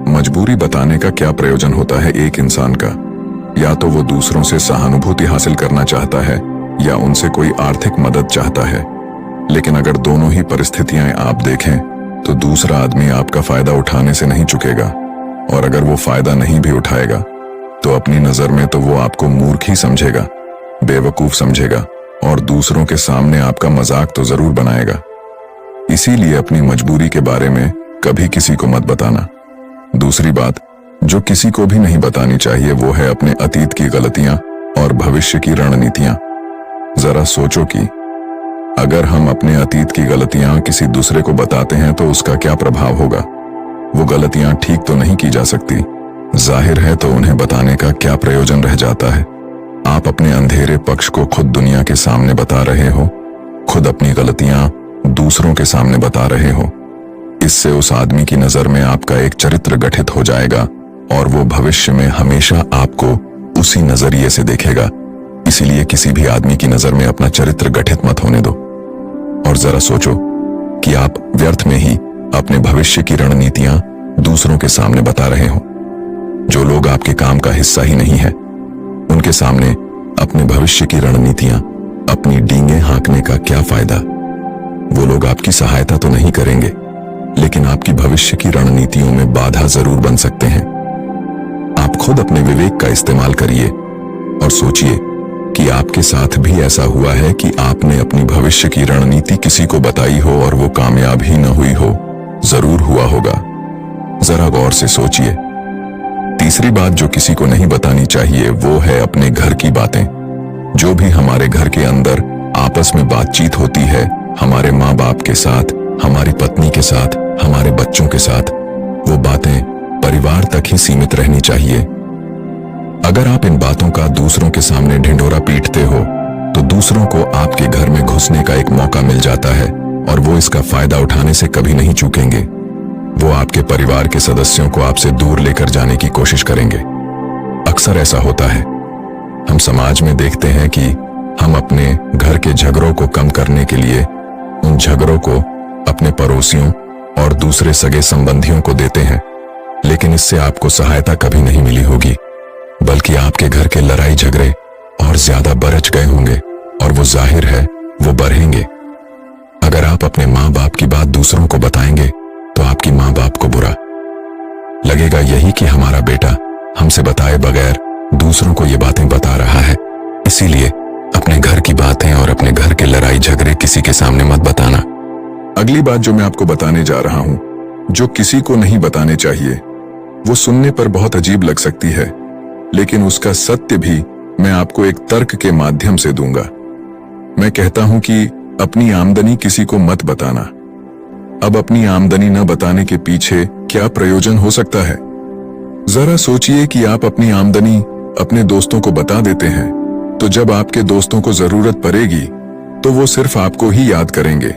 Speaker 2: मजबूरी बताने का क्या प्रयोजन होता है एक इंसान का? या तो वो दूसरों से सहानुभूति हासिल करना चाहता है या उनसे कोई आर्थिक मदद चाहता है। लेकिन अगर दोनों ही परिस्थितियां आप देखें तो दूसरा आदमी आपका फायदा उठाने से नहीं चुकेगा, और अगर वो फायदा नहीं भी उठाएगा तो अपनी नजर में तो वो आपको मूर्ख ही समझेगा, बेवकूफ समझेगा, और दूसरों के सामने आपका मजाक तो जरूर बनाएगा। इसीलिए अपनी मजबूरी के बारे में कभी किसी को मत बताना। दूसरी बात जो किसी को भी नहीं बतानी चाहिए वो है अपने अतीत की गलतियां और भविष्य की रणनीतियां। जरा सोचो कि अगर हम अपने अतीत की गलतियां किसी दूसरे को बताते हैं तो उसका क्या प्रभाव होगा? वो गलतियां ठीक तो नहीं की जा सकती, जाहिर है, तो उन्हें बताने का क्या प्रयोजन रह जाता है? आप अपने अंधेरे पक्ष को खुद दुनिया के सामने बता रहे हो, खुद अपनी गलतियां दूसरों के सामने बता रहे हो। इससे उस आदमी की नजर में आपका एक चरित्र गठित हो जाएगा और वो भविष्य में हमेशा आपको उसी नजरिए से देखेगा। इसीलिए किसी भी आदमी की नजर में अपना चरित्र गठित मत होने दो। और जरा सोचो कि आप व्यर्थ में ही अपने भविष्य की रणनीतियां दूसरों के सामने बता रहे हो। जो लोग आपके काम का हिस्सा ही नहीं है, उनके सामने अपने भविष्य की रणनीतियां, अपनी डींगे हाँकने का क्या फायदा? वो लोग आपकी सहायता तो नहीं करेंगे, लेकिन आपकी भविष्य की रणनीतियों में बाधा जरूर बन सकते हैं। आप खुद अपने विवेक का इस्तेमाल करिए और सोचिए कि आपके साथ भी ऐसा हुआ है कि आपने अपनी भविष्य की रणनीति किसी को बताई हो और वो कामयाब ही न हुई हो। जरूर हुआ होगा, जरा गौर से सोचिए। तीसरी बात जो किसी को नहीं बतानी चाहिए वो है अपने घर की बातें। जो भी हमारे घर के अंदर आपस में बातचीत होती है, हमारे माँ बाप के साथ, हमारी पत्नी के साथ, हमारे बच्चों के साथ, वो बातें परिवार तक ही सीमित रहनी चाहिए। अगर आप इन बातों का दूसरों के सामने ढिंढोरा पीटते हो तो दूसरों को आपके घर में घुसने का एक मौका मिल जाता है, और वो इसका फायदा उठाने से कभी नहीं चूकेंगे। वो आपके परिवार के सदस्यों को आपसे दूर लेकर जाने की कोशिश करेंगे। अक्सर ऐसा होता है, हम समाज में देखते हैं कि हम अपने घर के झगड़ों को कम करने के लिए उन झगड़ों को अपने पड़ोसियों और दूसरे सगे संबंधियों को देते हैं, लेकिन इससे आपको सहायता कभी नहीं मिली होगी, बल्कि आपके घर के लड़ाई झगड़े और ज्यादा बरच गए होंगे, और वो जाहिर है वो बढ़ेंगे। अगर आप अपने माँ बाप की बात दूसरों को बताएंगे तो आपकी माँ बाप को बुरा लगेगा यही कि हमारा बेटा हमसे बताए बगैर दूसरों को ये बातें बता रहा है। इसीलिए अपने घर की बातें और अपने घर के लड़ाई झगड़े किसी के सामने मत बताना।
Speaker 1: अगली बात जो मैं आपको बताने जा रहा हूं, जो किसी को नहीं बताने चाहिए, वो सुनने पर बहुत अजीब लग सकती है, लेकिन उसका सत्य भी मैं आपको एक तर्क के माध्यम से दूंगा। मैं कहता हूं कि अपनी आमदनी किसी को मत बताना। अब अपनी आमदनी न बताने के पीछे क्या प्रयोजन हो सकता है? जरा सोचिए कि आप अपनी आमदनी अपने दोस्तों को बता देते हैं, तो जब आपके दोस्तों को जरूरत पड़ेगी तो वो सिर्फ आपको ही याद करेंगे,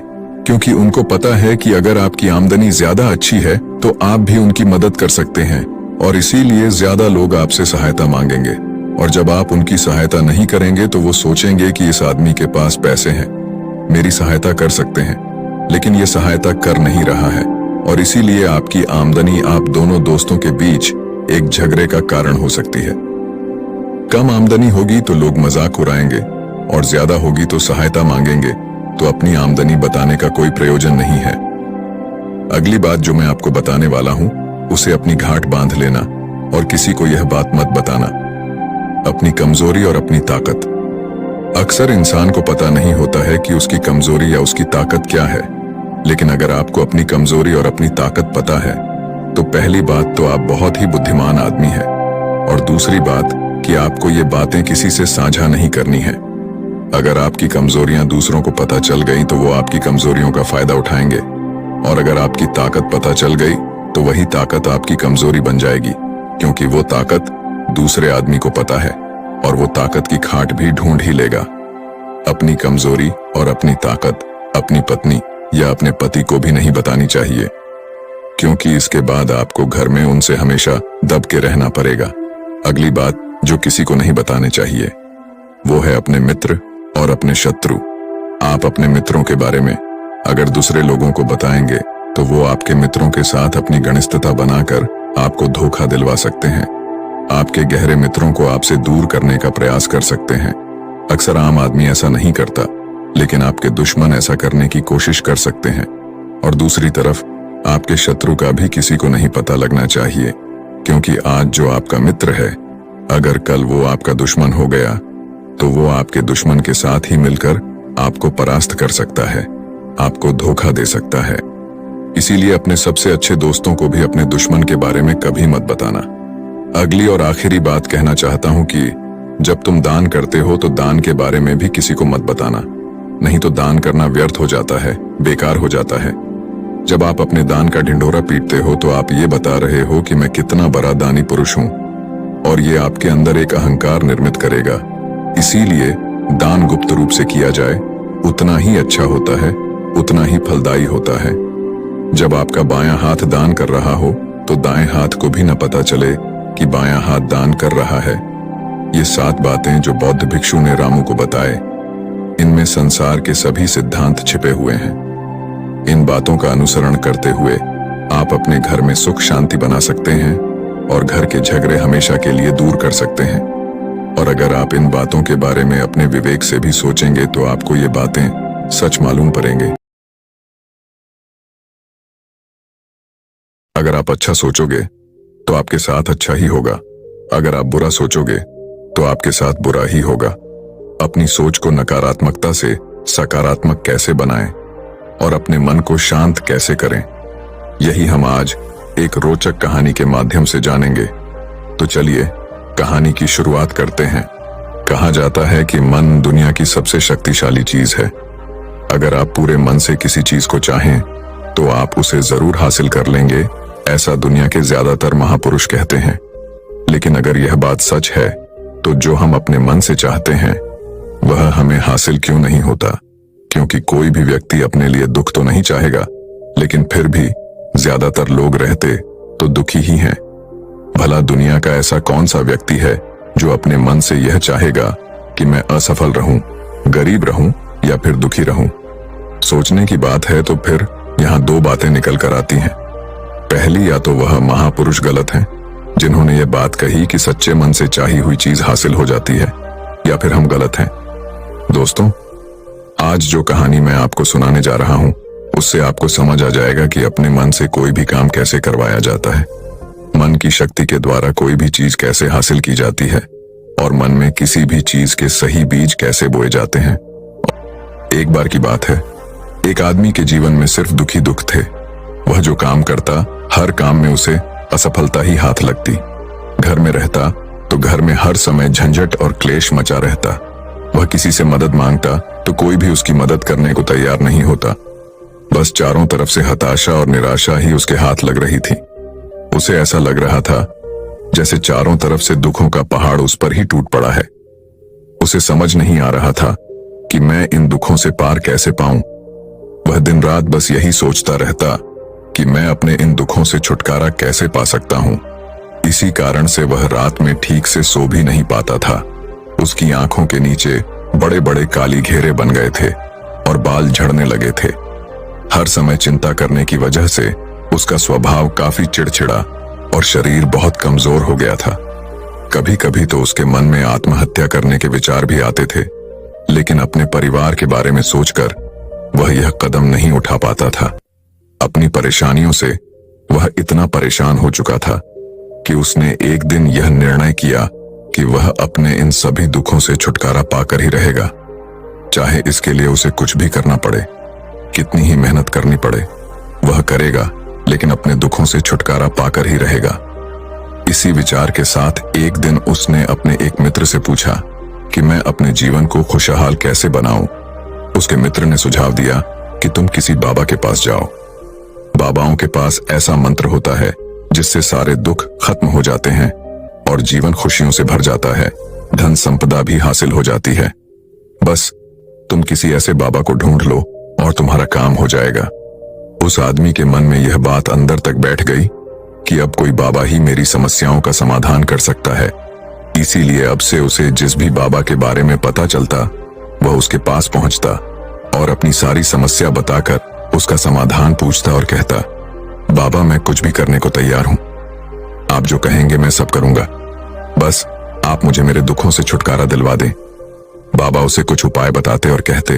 Speaker 1: क्योंकि उनको पता है कि अगर आपकी आमदनी ज्यादा अच्छी है तो आप भी उनकी मदद कर सकते हैं, और इसीलिए ज्यादा लोग आपसे सहायता मांगेंगे। और जब आप उनकी सहायता नहीं करेंगे तो वो सोचेंगे कि इस आदमी के पास पैसे हैं, मेरी सहायता कर सकते हैं, लेकिन ये सहायता कर नहीं रहा है, और इसीलिए आपकी आमदनी आप दोनों दोस्तों के बीच एक झगड़े का कारण हो सकती है। कम आमदनी होगी तो लोग मजाक उड़ाएंगे
Speaker 2: और ज्यादा होगी तो सहायता मांगेंगे तो अपनी आमदनी बताने का कोई प्रयोजन नहीं है। अगली बात जो मैं आपको बताने वाला हूं उसे अपनी घाट बांध लेना और किसी को यह बात मत बताना। अपनी कमजोरी और अपनी ताकत। अक्सर इंसान को पता नहीं होता है कि उसकी कमजोरी या उसकी ताकत क्या है, लेकिन अगर आपको अपनी कमजोरी और अपनी ताकत पता है तो पहली बात तो आप बहुत ही बुद्धिमान आदमी है, और दूसरी बात कि आपको ये बातें किसी से साझा नहीं करनी है। अगर आपकी कमजोरियां दूसरों को पता चल गई तो वो आपकी कमजोरियों का फायदा उठाएंगे, और अगर आपकी ताकत पता चल गई तो वही ताकत आपकी कमजोरी बन जाएगी, क्योंकि वो ताकत दूसरे आदमी को पता है और वो ताकत की खाट भी ढूंढ ही लेगा। अपनी कमजोरी और अपनी ताकत अपनी पत्नी या अपने पति को भी नहीं बतानी चाहिए, क्योंकि इसके बाद आपको घर में उनसे हमेशा दब के रहना पड़ेगा। अगली बात जो किसी को नहीं बताने चाहिए वो है अपने मित्र और अपने शत्रु। आप अपने मित्रों के बारे में अगर दूसरे लोगों को बताएंगे तो वो आपके मित्रों के साथ अपनी घनिष्ठता बनाकर आपको धोखा दिलवा सकते हैं। आपके गहरे मित्रों को आपसे दूर करने का प्रयास कर सकते हैं। अक्सर आम आदमी ऐसा नहीं करता, लेकिन आपके दुश्मन ऐसा करने की कोशिश कर सकते हैं। और दूसरी तरफ आपके शत्रु का भी किसी को नहीं पता लगना चाहिए, क्योंकि आज जो आपका मित्र है अगर कल वो आपका दुश्मन हो गया तो वो आपके दुश्मन के साथ ही मिलकर आपको परास्त कर सकता है, आपको धोखा दे सकता है। इसीलिए अपने सबसे अच्छे दोस्तों को भी अपने दुश्मन के बारे में कभी मत बताना। अगली और आखिरी बात कहना चाहता हूं कि जब तुम दान करते हो तो दान के बारे में भी किसी को मत बताना, नहीं तो दान करना व्यर्थ हो जाता है, बेकार हो जाता है। जब आप अपने दान का ढिंढोरा पीटते हो तो आप ये बता रहे हो कि मैं कितना बड़ा दानी पुरुष हूं, और ये आपके अंदर एक अहंकार निर्मित करेगा। इसीलिए दान गुप्त रूप से किया जाए उतना ही अच्छा होता है, उतना ही फलदायी होता है। जब आपका बायां हाथ दान कर रहा हो तो दाएं हाथ को भी न पता चले कि बायां हाथ दान कर रहा है। ये 7 बातें जो बौद्ध भिक्षु ने रामू को बताए, इनमें संसार के सभी सिद्धांत छिपे हुए हैं। इन बातों का अनुसरण करते हुए आप अपने घर में सुख शांति बना सकते हैं और घर के झगड़े हमेशा के लिए दूर कर सकते हैं। और अगर आप इन बातों के बारे में अपने विवेक से भी सोचेंगे तो आपको ये बातें सच मालूम पड़ेंगे। अगर आप अच्छा सोचोगे तो आपके साथ अच्छा ही होगा, अगर आप बुरा सोचोगे तो आपके साथ बुरा ही होगा। अपनी सोच को नकारात्मकता से सकारात्मक कैसे बनाएं और अपने मन को शांत कैसे करें, यही हम आज एक रोचक कहानी के माध्यम से जानेंगे। तो चलिए कहानी की शुरुआत करते हैं। कहा जाता है कि मन दुनिया की सबसे शक्तिशाली चीज है। अगर आप पूरे मन से किसी चीज को चाहें तो आप उसे जरूर हासिल कर लेंगे, ऐसा दुनिया के ज्यादातर महापुरुष कहते हैं। लेकिन अगर यह बात सच है तो जो हम अपने मन से चाहते हैं वह हमें हासिल क्यों नहीं होता? क्योंकि कोई भी व्यक्ति अपने लिए दुख तो नहीं चाहेगा, लेकिन फिर भी ज्यादातर लोग रहते तो दुखी ही हैं। भला दुनिया का ऐसा कौन सा व्यक्ति है जो अपने मन से यह चाहेगा कि मैं असफल रहूं, गरीब रहूं या फिर दुखी रहूं? सोचने की बात है तो फिर यहाँ 2 बातें निकल कर आती हैं। पहली, या तो वह महापुरुष गलत हैं जिन्होंने ये बात कही कि सच्चे मन से चाही हुई चीज हासिल हो जाती है, या फिर हम गलत हैं। दोस्तों, आज जो कहानी मैं आपको सुनाने जा रहा हूं उससे आपको समझ आ जाएगा कि अपने मन से कोई भी काम कैसे करवाया जाता है, मन की शक्ति के द्वारा कोई भी चीज कैसे हासिल की जाती है, और मन में किसी भी चीज के सही बीज कैसे बोए जाते हैं। एक बार की बात है, एक आदमी के जीवन में सिर्फ दुखी दुख थे। वह जो काम करता हर काम में उसे असफलता ही हाथ लगती। घर में रहता तो घर में हर समय झंझट और क्लेश मचा रहता। वह किसी से मदद मांगता तो कोई भी उसकी मदद करने को तैयार नहीं होता। बस चारों तरफ से हताशा और निराशा ही उसके हाथ लग रही थी। उसे ऐसा लग रहा था जैसे चारों तरफ से दुखों का पहाड़ उस पर ही टूट पड़ा है। उसे समझ नहीं आ रहा था कि मैं इन दुखों से पार कैसे पाऊं। वह दिन रात बस यही सोचता रहता कि मैं अपने इन दुखों से छुटकारा कैसे पा सकता हूं। इसी कारण से वह रात में ठीक से सो भी नहीं पाता था। उसकी आंखों के नीचे बड़े बड़े काली घेरे बन गए थे और बाल झड़ने लगे थे। हर समय चिंता करने की वजह से उसका स्वभाव काफी चिड़चिड़ा और शरीर बहुत कमजोर हो गया था। कभी कभी तो उसके मन में आत्महत्या करने के विचार भी आते थे। लेकिन अपने परिवार के बारे में सोचकर वह यह कदम नहीं उठा पाता था। अपनी परेशानियों से वह इतना परेशान हो चुका था कि उसने एक दिन यह निर्णय किया कि वह अपने इन सभी दुखों से छुटकारा पाकर ही रहेगा, चाहे इसके लिए उसे कुछ भी करना पड़े, कितनी ही मेहनत करनी पड़े, वह करेगा, लेकिन अपने दुखों से छुटकारा पाकर ही रहेगा। इसी विचार के साथ एक दिन उसने अपने एक मित्र से पूछा कि मैं अपने जीवन को खुशहाल कैसे बनाऊं। उसके मित्र ने सुझाव दिया कि तुम किसी बाबा के पास जाओ। बाबाओं के पास ऐसा मंत्र होता है जिससे सारे दुख खत्म हो जाते हैं और जीवन खुशियों से भर जाता है, धन संपदा भी हासिल हो जाती है। बस तुम किसी ऐसे बाबा को ढूंढ लो और तुम्हारा काम हो जाएगा। उस आदमी के मन में यह बात अंदर तक बैठ गई कि अब कोई बाबा ही मेरी समस्याओं का समाधान कर सकता है। इसीलिए अब से उसे जिस भी बाबा के बारे में पता चलता वह उसके पास पहुंचता और अपनी सारी समस्या बताकर उसका समाधान पूछता और कहता, बाबा मैं कुछ भी करने को तैयार हूं, आप जो कहेंगे मैं सब करूंगा, बस आप मुझे मेरे दुखों से छुटकारा दिलवा दें। बाबा उसे कुछ उपाय बताते और कहते,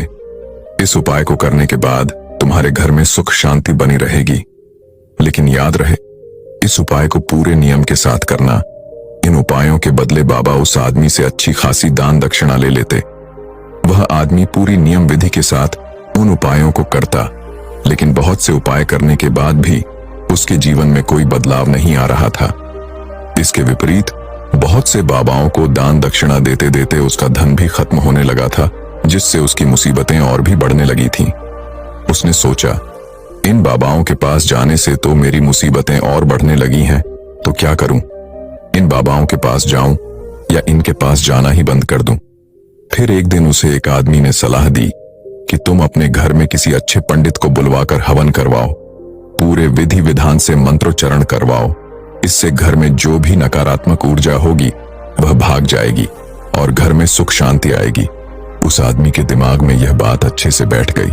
Speaker 2: इस उपाय को करने के बाद तुम्हारे घर में सुख शांति बनी रहेगी, लेकिन याद रहे इस उपाय को पूरे नियम के साथ करना। इन उपायों के बदले बाबा उस आदमी से अच्छी खासी दान दक्षिणा ले लेते। वह आदमी पूरी नियम विधि के साथ उन उपायों को करता, लेकिन बहुत से उपाय करने के बाद भी उसके जीवन में कोई बदलाव नहीं आ रहा था। इसके विपरीत बहुत से बाबाओं को दान दक्षिणा देते देते उसका धन भी खत्म होने लगा था, जिससे उसकी मुसीबतें और भी बढ़ने लगी थीं। उसने सोचा, इन बाबाओं के पास जाने से तो मेरी मुसीबतें और बढ़ने लगी हैं, तो क्या करूं? इन बाबाओं के पास जाऊं या इनके पास जाना ही बंद कर दूं? फिर एक दिन उसे एक आदमी ने सलाह दी कि तुम अपने घर में किसी अच्छे पंडित को बुलवाकर हवन करवाओ, पूरे विधि विधान से मंत्रोच्चारण करवाओ। इससे घर में जो भी नकारात्मक ऊर्जा होगी वह भाग जाएगी और घर में सुख शांति आएगी। उस आदमी के दिमाग में यह बात अच्छे से बैठ गई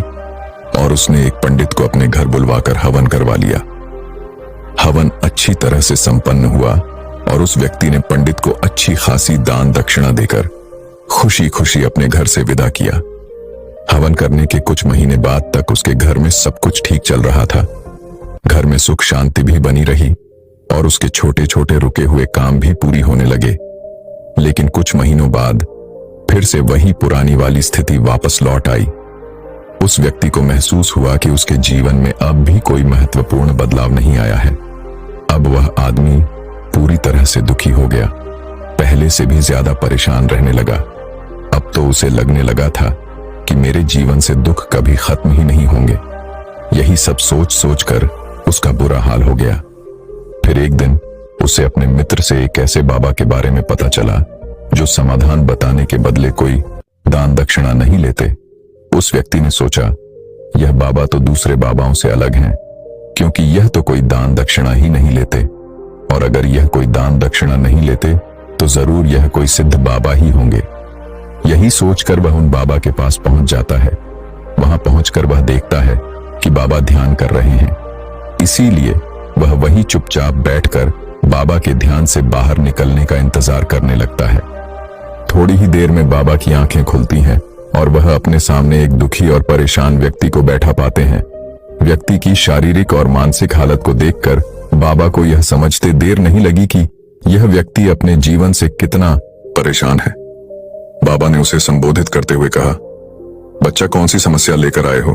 Speaker 2: और उसने एक पंडित को अपने घर बुलवाकर हवन करवा लिया। हवन अच्छी तरह से संपन्न हुआ और उस व्यक्ति ने पंडित को अच्छी खासी दान दक्षिणा देकर खुशी खुशी अपने घर से विदा किया। हवन करने के कुछ महीने बाद तक उसके घर में सब कुछ ठीक चल रहा था। घर में सुख शांति भी बनी रही और उसके छोटे छोटे रुके हुए काम भी पूरी होने लगे। लेकिन कुछ महीनों बाद फिर से वही पुरानी वाली स्थिति वापस लौट आई। उस व्यक्ति को महसूस हुआ कि उसके जीवन में अब भी कोई महत्वपूर्ण बदलाव नहीं आया है। अब वह आदमी पूरी तरह से दुखी हो गया, पहले से भी ज्यादा परेशान रहने लगा। अब तो उसे लगने लगा था कि मेरे जीवन से दुख कभी खत्म ही नहीं होंगे। यही सब सोच सोचकर उसका बुरा हाल हो गया। फिर एक दिन उसे अपने मित्र से एक ऐसे बाबा के बारे में पता चला जो समाधान बताने के बदले कोई दान दक्षिणा नहीं लेते। उस व्यक्ति ने सोचा, यह बाबा तो दूसरे बाबाओं से अलग हैं, क्योंकि यह तो कोई दान दक्षिणा ही नहीं लेते, और अगर यह कोई दान दक्षिणा नहीं लेते तो जरूर यह कोई सिद्ध बाबा ही होंगे। यही सोचकर वह उन बाबा के पास पहुंच जाता है। वहां पहुंचकर वह देखता है कि बाबा ध्यान कर रहे हैं, इसीलिए वह वहीं चुपचाप बैठकर बाबा के ध्यान से बाहर निकलने का इंतजार करने लगता है। थोड़ी ही देर में बाबा की आंखें खुलती हैं और वह अपने सामने एक दुखी और परेशान व्यक्ति को बैठा पाते हैं। व्यक्ति की शारीरिक और मानसिक हालत को देखकर बाबा को यह समझते देर नहीं लगी कि यह व्यक्ति अपने जीवन से कितना
Speaker 1: परेशान है। बाबा ने उसे संबोधित करते हुए कहा, बच्चा कौन सी समस्या लेकर आए हो?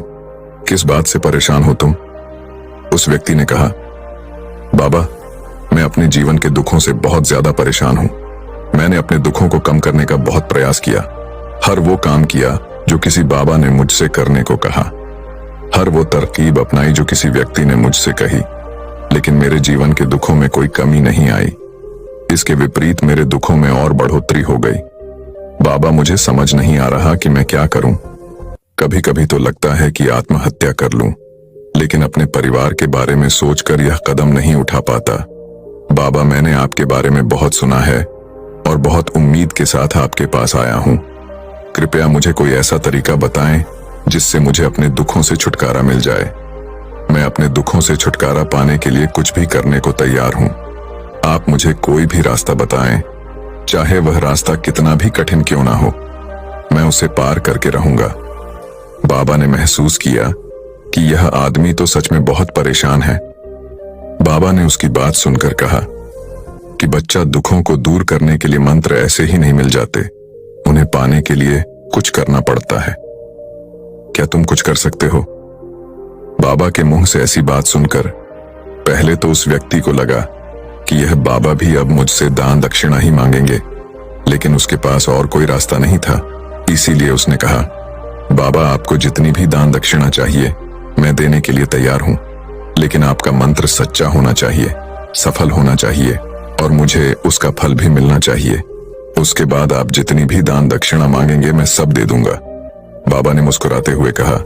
Speaker 1: किस बात से परेशान हो तुम? उस व्यक्ति ने कहा, बाबा मैं अपने जीवन के दुखों से बहुत ज्यादा परेशान हूं। मैंने अपने दुखों को कम करने का बहुत प्रयास किया, हर वो काम किया जो किसी बाबा ने मुझसे करने को कहा, हर वो तरकीब अपनाई जो किसी व्यक्ति ने मुझसे कही, लेकिन मेरे जीवन के दुखों में कोई कमी नहीं आई। इसके विपरीत मेरे दुखों में और बढ़ोतरी हो गई। बाबा मुझे समझ नहीं आ रहा कि मैं क्या करूं। कभी कभी तो लगता है कि आत्महत्या कर लूं, लेकिन अपने परिवार के बारे में सोचकर यह कदम नहीं उठा पाता। बाबा मैंने आपके बारे में बहुत सुना है और बहुत उम्मीद के साथ आपके पास आया हूं। कृपया मुझे कोई ऐसा तरीका बताएं जिससे मुझे अपने दुखों से छुटकारा मिल जाए। मैं अपने दुखों से छुटकारा पाने के लिए कुछ भी करने को तैयार हूं। आप मुझे कोई भी रास्ता बताएं, चाहे वह रास्ता कितना भी कठिन क्यों ना हो।
Speaker 2: मैं उसे पार करके रहूंगा। बाबा ने महसूस किया कि यह आदमी तो सच में बहुत परेशान है। बाबा ने उसकी बात सुनकर कहा कि बच्चा, दुखों को दूर करने के लिए मंत्र ऐसे ही नहीं मिल जाते, उन्हें पाने के लिए कुछ करना पड़ता है। क्या तुम कुछ कर सकते हो? बाबा के मुंह से ऐसी बात सुनकर पहले तो उस व्यक्ति को लगा कि यह बाबा भी अब मुझसे दान दक्षिणा ही मांगेंगे, लेकिन उसके पास और कोई रास्ता नहीं था। इसीलिए उसने कहा, बाबा, आपको जितनी भी दान दक्षिणा चाहिए मैं देने के लिए तैयार हूं, लेकिन आपका मंत्र सच्चा होना चाहिए, सफल होना चाहिए और मुझे उसका फल भी मिलना चाहिए। उसके बाद आप जितनी भी दान दक्षिणा मांगेंगे मैं सब दे दूंगा। बाबा ने मुस्कुराते हुए कहा,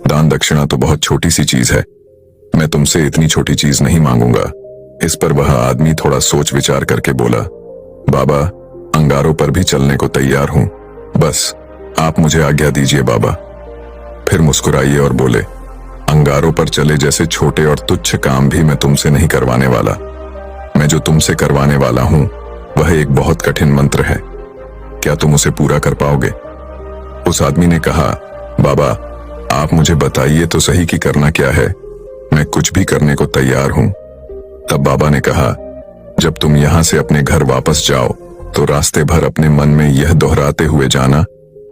Speaker 2: दान दक्षिणा तो बहुत छोटी सी चीज है, मैं तुमसे इतनी छोटी चीज नहीं मांगूंगा। इस पर वह आदमी थोड़ा सोच विचार करके बोला, बाबा, अंगारों पर भी चलने को तैयार हूं, बस आप मुझे आज्ञा दीजिए बाबा। फिर मुस्कुराइए और बोले, अंगारों पर चले जैसे छोटे और तुच्छ काम भी मैं तुमसे नहीं करवाने वाला। मैं जो तुमसे करवाने वाला हूं वह एक बहुत कठिन मंत्र है, क्या तुम उसे पूरा कर पाओगे? उस आदमी ने कहा, बाबा, आप मुझे बताइए तो सही कि करना क्या है, मैं कुछ भी करने को तैयार हूं। तब बाबा ने कहा, जब तुम यहां से अपने घर वापस जाओ तो रास्ते भर अपने मन में यह दोहराते हुए जाना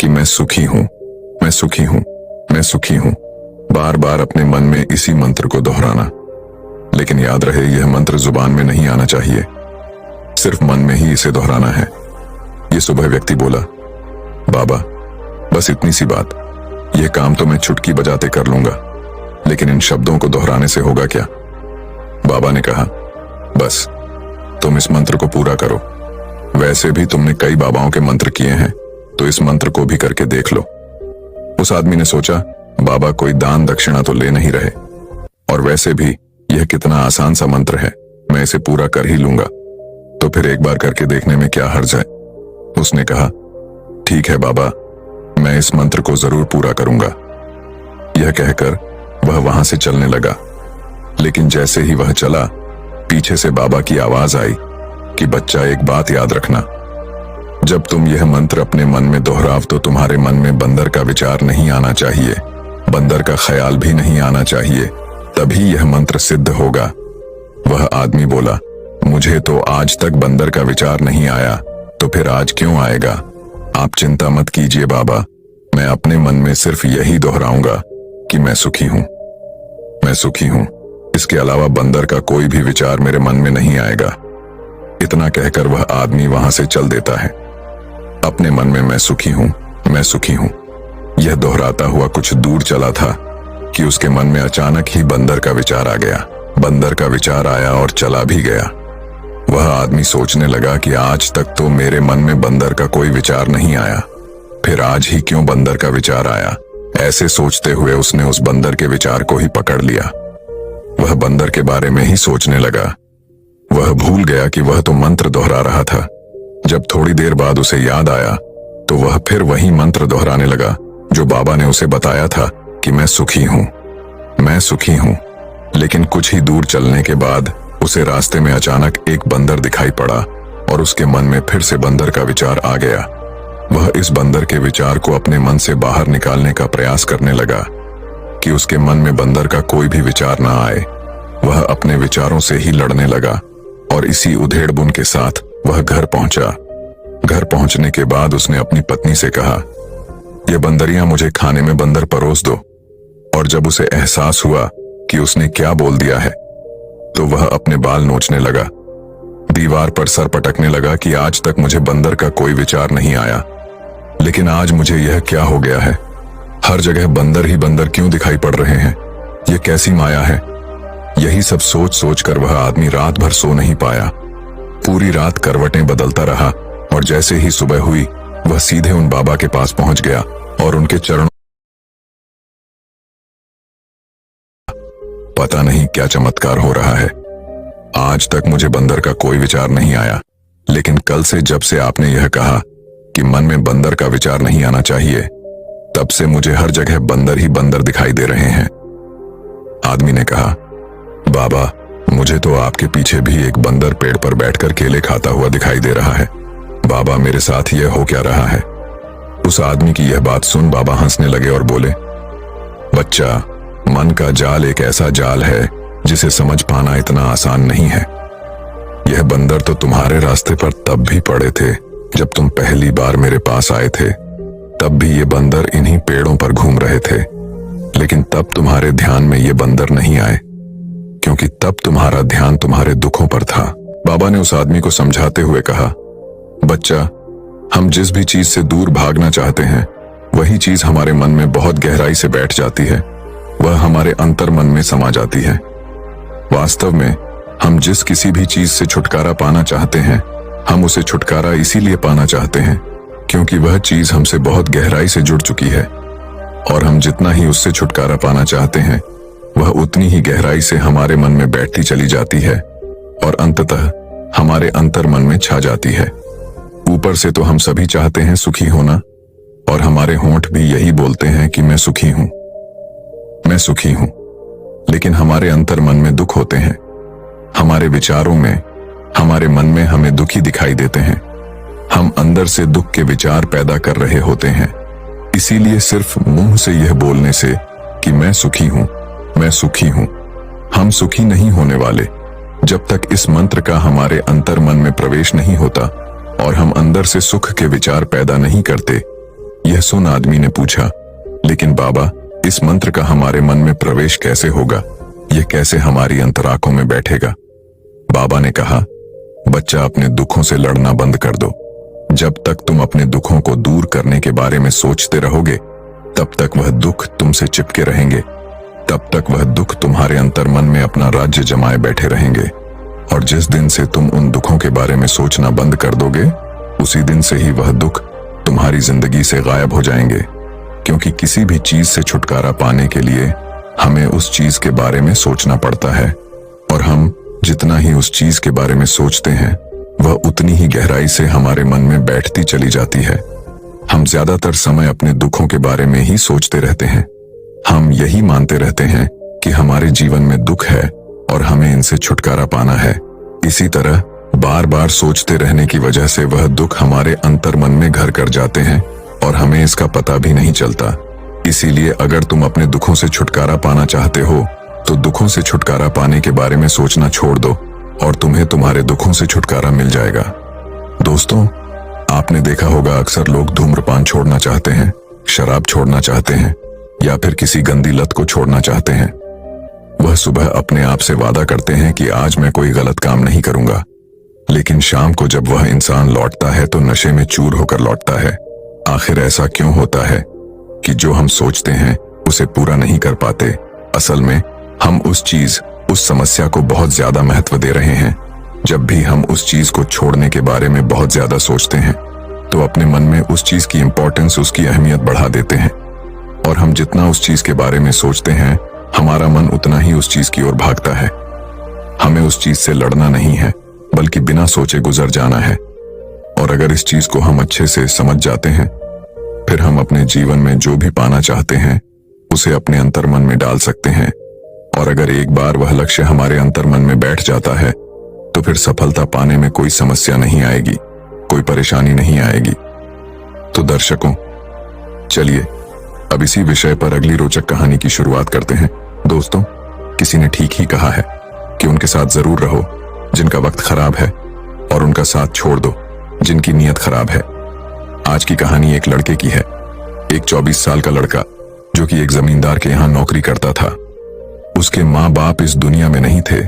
Speaker 2: कि मैं सुखी हूं, मैं सुखी हूं, मैं सुखी हूं। बार बार अपने मन में इसी मंत्र को दोहराना, लेकिन याद रहे यह मंत्र जुबान में नहीं आना चाहिए, सिर्फ मन में ही इसे दोहराना है। ये सुबह व्यक्ति बोला, बाबा, बस इतनी सी बात, यह काम तो मैं चुटकी बजाते कर लूंगा, लेकिन इन शब्दों को दोहराने से होगा क्या? बाबा ने कहा, बस तुम इस मंत्र को पूरा करो। वैसे भी तुमने कई बाबाओं के मंत्र किए हैं, तो इस मंत्र को भी करके देख लो। उस आदमी ने सोचा, बाबा कोई दान दक्षिणा तो ले नहीं रहे, और वैसे भी यह कितना आसान सा मंत्र है, मैं इसे पूरा कर ही लूंगा, तो फिर एक बार करके देखने में क्या हर्ज है। उसने कहा, ठीक है बाबा, मैं इस मंत्र को जरूर पूरा करूंगा। यह कहकर वह वहां से चलने लगा, लेकिन जैसे ही वह चला, पीछे से बाबा की आवाज आई कि बच्चा, एक बात याद रखना, जब तुम यह मंत्र अपने मन में दोहराव तो तुम्हारे मन में बंदर का विचार नहीं आना चाहिए, बंदर का ख्याल भी नहीं आना चाहिए, तभी यह मंत्र सिद्ध होगा। वह आदमी बोला, मुझे तो आज तक बंदर का विचार नहीं आया, तो फिर आज क्यों आएगा? आप चिंता मत कीजिए बाबा, मैं अपने मन में सिर्फ यही दोहराऊंगा कि मैं सुखी हूं, मैं सुखी हूं। इसके अलावा बंदर का कोई भी विचार मेरे मन में नहीं आएगा। इतना कहकर वह आदमी वहां से चल देता है, अपने मन में मैं सुखी हूं, मैं सुखी हूं यह दोहराता हुआ कुछ दूर चला था कि उसके मन में अचानक ही बंदर का विचार आ गया। बंदर का विचार आया और चला भी गया। वह आदमी सोचने लगा कि आज तक तो मेरे मन में बंदर का कोई विचार नहीं आया, फिर आज ही क्यों बंदर का विचार आया? ऐसे सोचते हुए उसने उस बंदर के विचार को ही पकड़ लिया। वह बंदर के बारे में ही सोचने लगा। वह भूल गया कि वह तो मंत्र दोहरा रहा था। जब थोड़ी देर बाद उसे याद आया तो वह फिर वही मंत्र दोहराने लगा जो बाबा ने उसे बताया था कि मैं सुखी हूं, मैं सुखी हूं। लेकिन कुछ ही दूर चलने के बाद उसे रास्ते में अचानक एक बंदर दिखाई पड़ा और उसके मन में फिर से बंदर का विचार आ गया। वह इस बंदर के विचार को अपने मन से बाहर निकालने का प्रयास करने लगा कि उसके मन में बंदर का कोई भी विचार ना आए। वह अपने विचारों से ही लड़ने लगा और इसी उधेड़-बुन के साथ वह घर पहुंचा। घर पहुंचने के बाद उसने अपनी पत्नी से कहा, ये बंदरियां मुझे खाने में बंदर परोस दो। और जब उसे एहसास हुआ कि उसने क्या बोल दिया है तो वह अपने बाल नोचने लगा, दीवार पर सर पटकने लगा कि आज तक मुझे बंदर का कोई विचार नहीं आया, लेकिन आज मुझे यह क्या हो गया है? हर जगह बंदर ही बंदर क्यों दिखाई पड़ रहे हैं? ये कैसी माया है? यही सब सोच सोच कर वह आदमी रात भर सो नहीं पाया। पूरी रात करवटें बदलता रहा और जैसे ही सुबह हुई वह सीधे उन बाबा के पास पहुंच गया और उनके चरणों। पता नहीं क्या चमत्कार हो रहा है, आज तक मुझे बंदर का कोई विचार नहीं आया, लेकिन कल से जब से आपने यह कहा कि मन में बंदर का विचार नहीं आना चाहिए, तब से मुझे हर जगह बंदर ही बंदर दिखाई दे रहे हैं। आदमी ने कहा, बाबा, मुझे तो आपके पीछे भी एक बंदर पेड़ पर बैठकर केले खाता हुआ दिखाई दे रहा है। बाबा, मेरे साथ यह हो क्या रहा है? उस आदमी की यह बात सुन बाबा हंसने लगे और बोले, बच्चा, मन का जाल एक ऐसा जाल है जिसे समझ पाना इतना आसान नहीं है। यह बंदर तो तुम्हारे रास्ते पर तब भी पड़े थे जब तुम पहली बार मेरे पास आए थे। तब भी ये बंदर इन्हीं पेड़ों पर घूम रहे थे, लेकिन तब तुम्हारे ध्यान में ये बंदर नहीं आए, क्योंकि तब तुम्हारा ध्यान तुम्हारे दुखों पर था। बाबा ने उस आदमी को समझाते हुए कहा, बच्चा, हम जिस भी चीज से दूर भागना चाहते हैं वही चीज हमारे मन में बहुत गहराई से बैठ जाती है, वह हमारे अंतर मन में समा जाती है। वास्तव में हम जिस किसी भी चीज से छुटकारा पाना चाहते हैं, हम उसे छुटकारा इसीलिए पाना चाहते हैं क्योंकि वह चीज हमसे बहुत गहराई से जुड़ चुकी है, और हम जितना ही उससे छुटकारा पाना चाहते हैं वह उतनी ही गहराई से हमारे मन में बैठती चली जाती है और अंततः हमारे अंतर मन में छा जाती है। ऊपर से तो हम सभी चाहते हैं सुखी होना, और हमारे होंठ भी यही बोलते हैं कि मैं सुखी हूं, मैं सुखी हूं, लेकिन हमारे अंतर मन में दुख होते हैं। हमारे विचारों में, हमारे मन में हमें दुखी दिखाई देते हैं। हम अंदर से दुख के विचार पैदा कर रहे होते हैं। इसीलिए सिर्फ मुंह से यह बोलने से कि मैं सुखी हूं, मैं सुखी हूं, हम सुखी नहीं होने वाले जब तक इस मंत्र का हमारे अंतर मन में प्रवेश नहीं होता और हम अंदर से सुख के विचार पैदा नहीं करते। यह सुन आदमी ने पूछा, लेकिन बाबा, इस मंत्र का हमारे मन में प्रवेश कैसे होगा? यह कैसे हमारी अंतरांखों में बैठेगा? बाबा ने कहा, बच्चा, अपने दुखों से लड़ना बंद कर दो। जब तक तुम अपने दुखों को दूर करने के बारे में सोचते रहोगे, तब तक वह दुख तुमसे चिपके रहेंगे, तब तक वह दुख तुम्हारे अंतर मन में अपना राज्य जमाए बैठे रहेंगे। और जिस दिन से तुम उन दुखों के बारे में सोचना बंद कर दोगे, उसी दिन से ही वह दुख तुम्हारी जिंदगी से गायब हो जाएंगे। क्योंकि किसी भी चीज से छुटकारा पाने के लिए हमें उस चीज के बारे में सोचना पड़ता है, और हम जितना ही उस चीज के बारे में सोचते हैं वह उतनी ही गहराई से हमारे मन में बैठती चली जाती है। हम ज्यादातर समय अपने दुखों के बारे में ही सोचते रहते हैं। हम यही मानते रहते हैं कि हमारे जीवन में दुख है और हमें इनसे छुटकारा पाना है। इसी तरह बार बार सोचते रहने की वजह से वह दुख हमारे अंतर मन में घर कर जाते हैं और हमें इसका पता भी नहीं चलता। इसीलिए अगर तुम अपने दुखों से छुटकारा पाना चाहते हो तो दुखों से छुटकारा पाने के बारे में सोचना छोड़ दो और तुम्हें तुम्हारे दुखों से छुटकारा मिल जाएगा। दोस्तों, आपने देखा होगा अक्सर लोग धूम्रपान छोड़ना चाहते हैं, शराब छोड़ना चाहते हैं या फिर किसी गंदी लत को छोड़ना चाहते हैं। वह सुबह अपने आप से वादा करते हैं कि आज मैं कोई गलत काम नहीं करूंगा, लेकिन शाम को जब वह इंसान लौटता है तो नशे में चूर होकर लौटता है। आखिर ऐसा क्यों होता है कि जो हम सोचते हैं उसे पूरा नहीं कर पाते? असल में हम उस समस्या को बहुत ज्यादा महत्व दे रहे हैं। जब भी हम उस चीज को छोड़ने के बारे में बहुत ज्यादा सोचते हैं तो अपने मन में उस चीज की इंपॉर्टेंस, उसकी अहमियत बढ़ा देते हैं, और हम जितना उस चीज के बारे में सोचते हैं हमारा मन उतना ही उस चीज की ओर भागता है। हमें उस चीज से लड़ना नहीं है, बल्कि बिना सोचे गुजर जाना है। और अगर इस चीज को हम अच्छे से समझ जाते हैं, फिर हम अपने जीवन में जो भी पाना चाहते हैं उसे अपने अंतर मन में डाल सकते हैं। और अगर एक बार वह लक्ष्य हमारे अंतर मन में बैठ जाता है तो फिर सफलता पाने में कोई समस्या नहीं आएगी, कोई परेशानी नहीं आएगी। तो दर्शकों, चलिए अब इसी विषय पर अगली रोचक कहानी की शुरुआत करते हैं। दोस्तों, किसी ने ठीक ही कहा है कि उनके साथ जरूर रहो जिनका वक्त खराब है, और उनका साथ छोड़ दो जिनकी नीयत खराब है। आज की कहानी एक लड़के की है। एक 24 साल का लड़का जो कि एक जमींदार के यहाँ नौकरी करता था। उसके माँ बाप इस दुनिया में नहीं थे।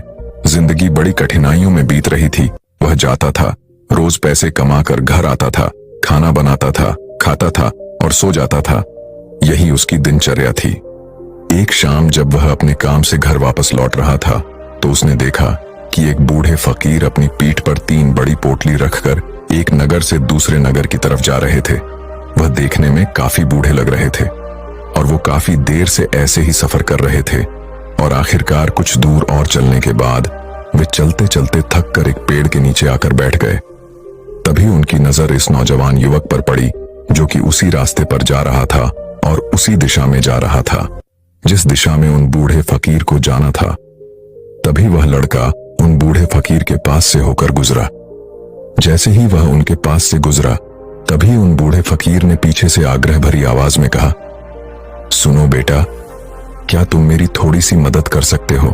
Speaker 2: जिंदगी बड़ी कठिनाइयों में बीत रही थी। वह जाता था, रोज पैसे कमाकर घर आता था, खाना बनाता था, खाता था और सो जाता था। यही उसकी दिनचर्या थी। एक शाम जब वह अपने काम से घर वापस लौट रहा था तो उसने देखा कि एक बूढ़े फकीर अपनी पीठ पर 3 बड़ी पोटली रखकर एक नगर से दूसरे नगर की तरफ जा रहे थे। वह देखने में काफी बूढ़े लग रहे थे और वो काफी देर से ऐसे ही सफर कर रहे थे, और आखिरकार कुछ दूर और चलने के बाद वे चलते चलते थक कर एक पेड़ के नीचे आकर बैठ गए। तभी उनकी नजर इस नौजवान युवक पर पड़ी जो कि उसी रास्ते पर जा रहा था और उसी दिशा में जा रहा था जिस दिशा में उन बूढ़े फकीर को जाना था। तभी वह लड़का उन बूढ़े फकीर के पास से होकर गुजरा। जैसे ही वह उनके पास से गुजरा तभी उन बूढ़े फकीर ने पीछे से आग्रह भरी आवाज में कहा, सुनो बेटा, क्या तुम मेरी थोड़ी सी मदद कर सकते हो?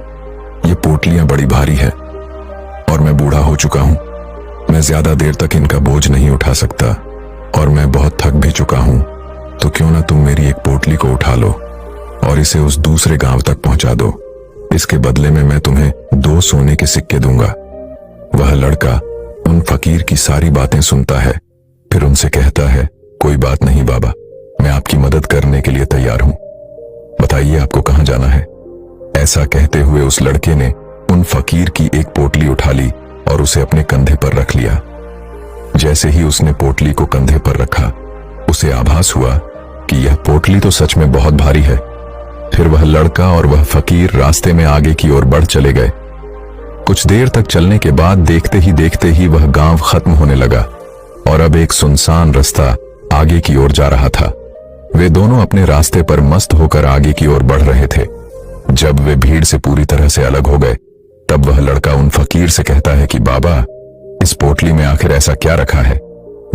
Speaker 2: ये पोटलियां बड़ी भारी है और मैं बूढ़ा हो चुका हूं। मैं ज्यादा देर तक इनका बोझ नहीं उठा सकता और मैं बहुत थक भी चुका हूं। तो क्यों ना तुम मेरी एक पोटली को उठा लो और इसे उस दूसरे गांव तक पहुंचा दो। इसके बदले में मैं तुम्हें 2 सोने के सिक्के दूंगा। वह लड़का उन फकीर की सारी बातें सुनता है, फिर उनसे कहता है, कोई बात नहीं बाबा, मैं आपकी मदद करने के लिए तैयार हूं। बताइए आपको कहां जाना है? ऐसा कहते हुए उस लड़के ने उन फकीर की एक पोटली उठा ली और उसे अपने कंधे पर रख लिया। जैसे ही उसने पोटली को कंधे पर रखा, उसे आभास हुआ कि यह पोटली तो सच में बहुत भारी है। फिर वह लड़का और वह फकीर रास्ते में आगे की ओर बढ़ चले गए। कुछ देर तक चलने के बाद देखते ही वह गांव खत्म होने लगा और अब एक सुनसान रास्ता आगे की ओर जा रहा था। वे दोनों अपने रास्ते पर मस्त होकर आगे की ओर बढ़ रहे थे। जब वे भीड़ से पूरी तरह से अलग हो गए, तब वह लड़का उन फकीर से कहता है कि बाबा, इस पोटली में आखिर ऐसा क्या रखा है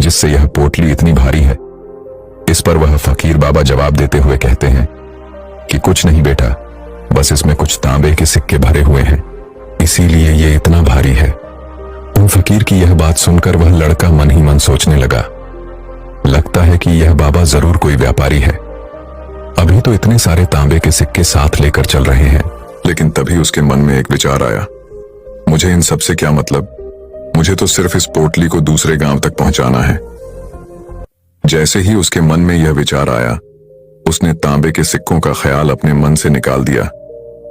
Speaker 2: जिससे यह पोटली इतनी भारी है? इस पर वह फकीर बाबा जवाब देते हुए कहते हैं कि कुछ नहीं बेटा, बस इसमें कुछ तांबे के सिक्के भरे हुए हैं, इसीलिए ये इतना भारी है। उन फकीर की यह बात सुनकर वह लड़का मन ही मन सोचने लगा, लगता है कि यह बाबा जरूर कोई व्यापारी है। अभी तो इतने सारे तांबे के सिक्के साथ लेकर चल रहे हैं।
Speaker 1: लेकिन तभी उसके मन में एक विचार आया, मुझे इन सब से क्या मतलब? मुझे तो सिर्फ इस पोटली को दूसरे गांव तक पहुंचाना है। जैसे ही उसके मन में यह विचार आया, उसने तांबे के सिक्कों का ख्याल अपने मन से निकाल दिया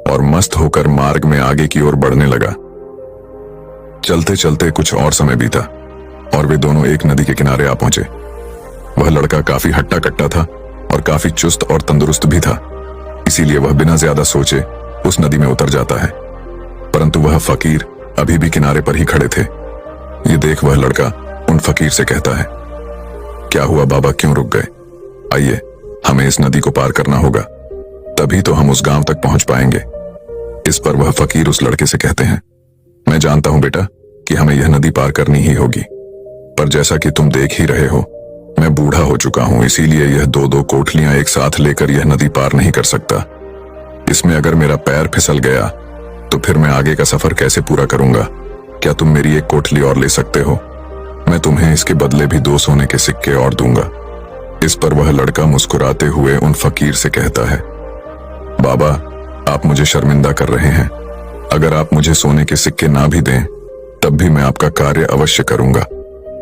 Speaker 1: और मस्त होकर मार्ग में आगे की ओर बढ़ने लगा। चलते चलते कुछ और समय बीता और वे दोनों एक नदी के किनारे आ पहुंचे। वह लड़का काफी हट्टा कट्टा था और काफी चुस्त और तंदुरुस्त भी था, इसीलिए वह बिना ज्यादा सोचे उस नदी में उतर जाता है। परंतु वह फकीर अभी भी किनारे पर ही खड़े थे। ये देख वह लड़का उन फकीर से कहता है, क्या हुआ बाबा, क्यों रुक गए? आइए, हमें इस नदी को पार करना होगा, तभी तो हम उस गांव तक पहुंच पाएंगे। इस पर वह फकीर उस लड़के से कहते हैं, मैं जानता हूं बेटा कि हमें यह नदी पार करनी ही होगी, पर जैसा कि तुम देख ही रहे हो, मैं बूढ़ा हो चुका हूं, इसीलिए यह 2-2 कोठलियां एक साथ लेकर यह नदी पार नहीं कर सकता। इसमें अगर मेरा पैर फिसल गया तो फिर मैं आगे का सफर कैसे पूरा करूंगा? क्या तुम मेरी एक कोठली और ले सकते हो? मैं तुम्हें इसके बदले भी 2 सोने के सिक्के और दूंगा। इस पर वह लड़का मुस्कुराते हुए उन फकीर से कहता है, बाबा, आप मुझे शर्मिंदा कर रहे हैं। अगर आप मुझे सोने के सिक्के ना भी दें, तब भी मैं आपका कार्य अवश्य करूंगा।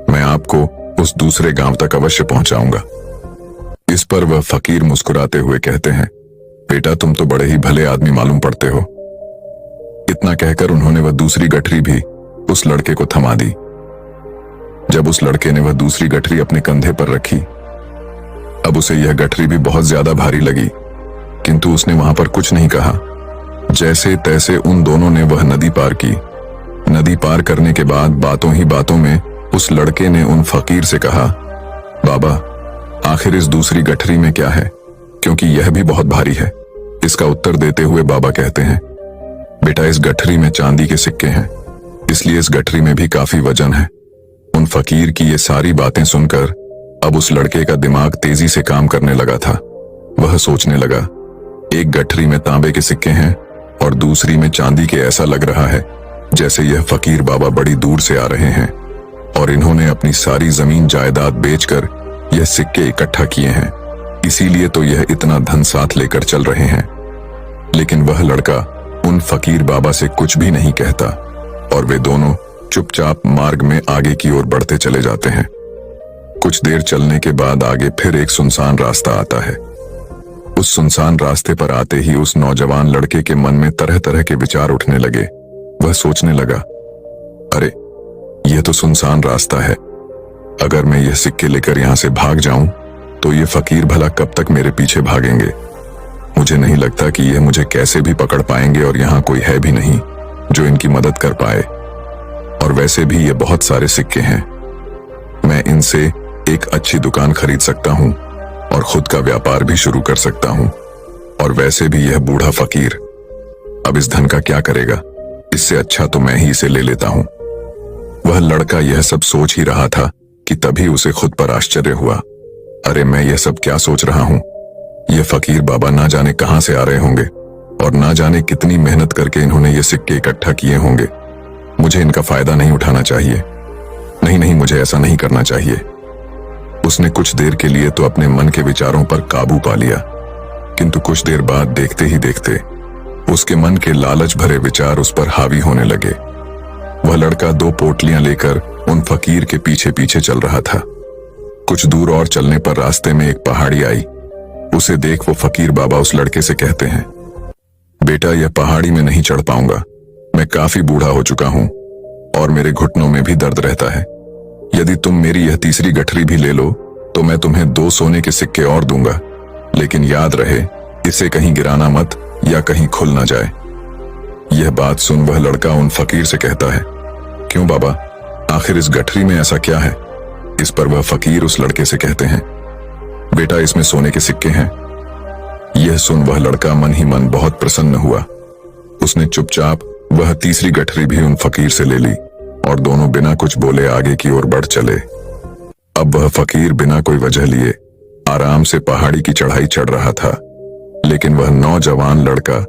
Speaker 1: मैं आपको उस दूसरे गांव तक अवश्य पहुंचाऊंगा। इस पर वह फकीर मुस्कुराते हुए कहते हैं, बेटा, तुम तो बड़े ही भले आदमी मालूम पड़ते हो। इतना कहकर उन्होंने वह दूसरी गठरी भी उस लड़के को थमा दी। जब उस लड़के ने वह दूसरी गठरी अपने कंधे पर रखी, अब उसे यह गठरी भी बहुत ज्यादा भारी लगी, किंतु उसने वहां पर कुछ नहीं कहा। जैसे तैसे उन दोनों ने वह नदी पार की। नदी पार करने के बाद बातों ही बातों में उस लड़के ने उन फकीर से कहा, बाबा, आखिर इस दूसरी गठरी में क्या है, क्योंकि यह भी बहुत भारी है। इसका उत्तर देते हुए बाबा कहते हैं, बेटा, इस गठरी में चांदी के सिक्के हैं, इसलिए इस गठरी में भी काफी वजन है। उन फकीर की ये सारी बातें सुनकर अब उस लड़के का दिमाग तेजी से काम करने लगा था। वह सोचने लगा, एक गठरी में तांबे के सिक्के हैं और दूसरी में चांदी के। ऐसा लग रहा है जैसे यह फकीर बाबा बड़ी दूर से आ रहे हैं और इन्होंने अपनी सारी जमीन जायदाद बेचकर यह सिक्के इकट्ठा किए हैं, इसीलिए तो यह इतना धन साथ लेकर चल रहे हैं। लेकिन वह लड़का उन फकीर बाबा से कुछ भी नहीं कहता और वे दोनों चुपचाप मार्ग में आगे की ओर बढ़ते चले जाते हैं। कुछ देर चलने के बाद आगे फिर एक सुनसान रास्ता आता है। उस सुनसान रास्ते पर आते ही उस नौजवान लड़के के मन में तरह तरह के विचार उठने लगे। वह सोचने लगा, अरे, यह तो सुनसान रास्ता है। अगर मैं यह सिक्के लेकर यहां से भाग जाऊं तो ये फकीर भला कब तक मेरे पीछे भागेंगे? मुझे नहीं लगता कि यह मुझे कैसे भी पकड़ पाएंगे और यहाँ कोई है भी नहीं जो इनकी मदद कर पाए। और वैसे भी ये बहुत सारे सिक्के हैं, मैं इनसे एक अच्छी दुकान खरीद सकता हूँ और खुद का व्यापार भी शुरू कर सकता हूँ। और वैसे भी यह बूढ़ा फकीर अब इस धन का क्या करेगा? इससे अच्छा तो मैं ही इसे ले लेता हूँ। वह लड़का यह सब सोच ही रहा था
Speaker 2: कि तभी उसे खुद पर आश्चर्य हुआ। अरे मैं यह सब क्या सोच रहा हूं? ये फकीर बाबा ना जाने कहां से आ रहे होंगे और ना जाने कितनी मेहनत करके इन्होंने ये सिक्के इकट्ठा किए होंगे। मुझे इनका फायदा नहीं उठाना चाहिए। नहीं नहीं, मुझे ऐसा नहीं करना चाहिए। उसने कुछ देर के लिए तो अपने मन के विचारों पर काबू पा लिया, किंतु कुछ देर बाद देखते ही देखते उसके मन के लालच भरे विचार उस पर हावी होने लगे। वह लड़का 2 पोटलियां लेकर उन फकीर के पीछे पीछे चल रहा था। कुछ दूर और चलने पर रास्ते में एक पहाड़ी आई। उसे देख वो फकीर बाबा उस लड़के से कहते हैं, बेटा यह पहाड़ी में नहीं चढ़ पाऊंगा। मैं काफी बूढ़ा हो चुका हूं और मेरे घुटनों में भी दर्द रहता है। यदि तुम मेरी यह तीसरी गठरी भी ले लो तो मैं तुम्हें 2 सोने के सिक्के और दूंगा, लेकिन याद रहे इसे कहीं गिराना मत या कहीं खुल ना जाए। यह बात सुन वह लड़का उन फकीर से कहता है, क्यों बाबा, आखिर इस गठरी में ऐसा क्या है? इस पर वह फकीर उस लड़के से कहते हैं, बेटा इसमें सोने के सिक्के हैं। यह सुन वह लड़का मन ही मन बहुत प्रसन्न हुआ। उसने चुपचाप वह तीसरी गठरी भी उन फकीर से ले ली और दोनों बिना कुछ बोले आगे की ओर बढ़ चले। अब वह फकीर बिना कोई वजह लिए आराम से पहाड़ी की चढ़ाई चढ़ रहा था, लेकिन वह नौजवान लड़का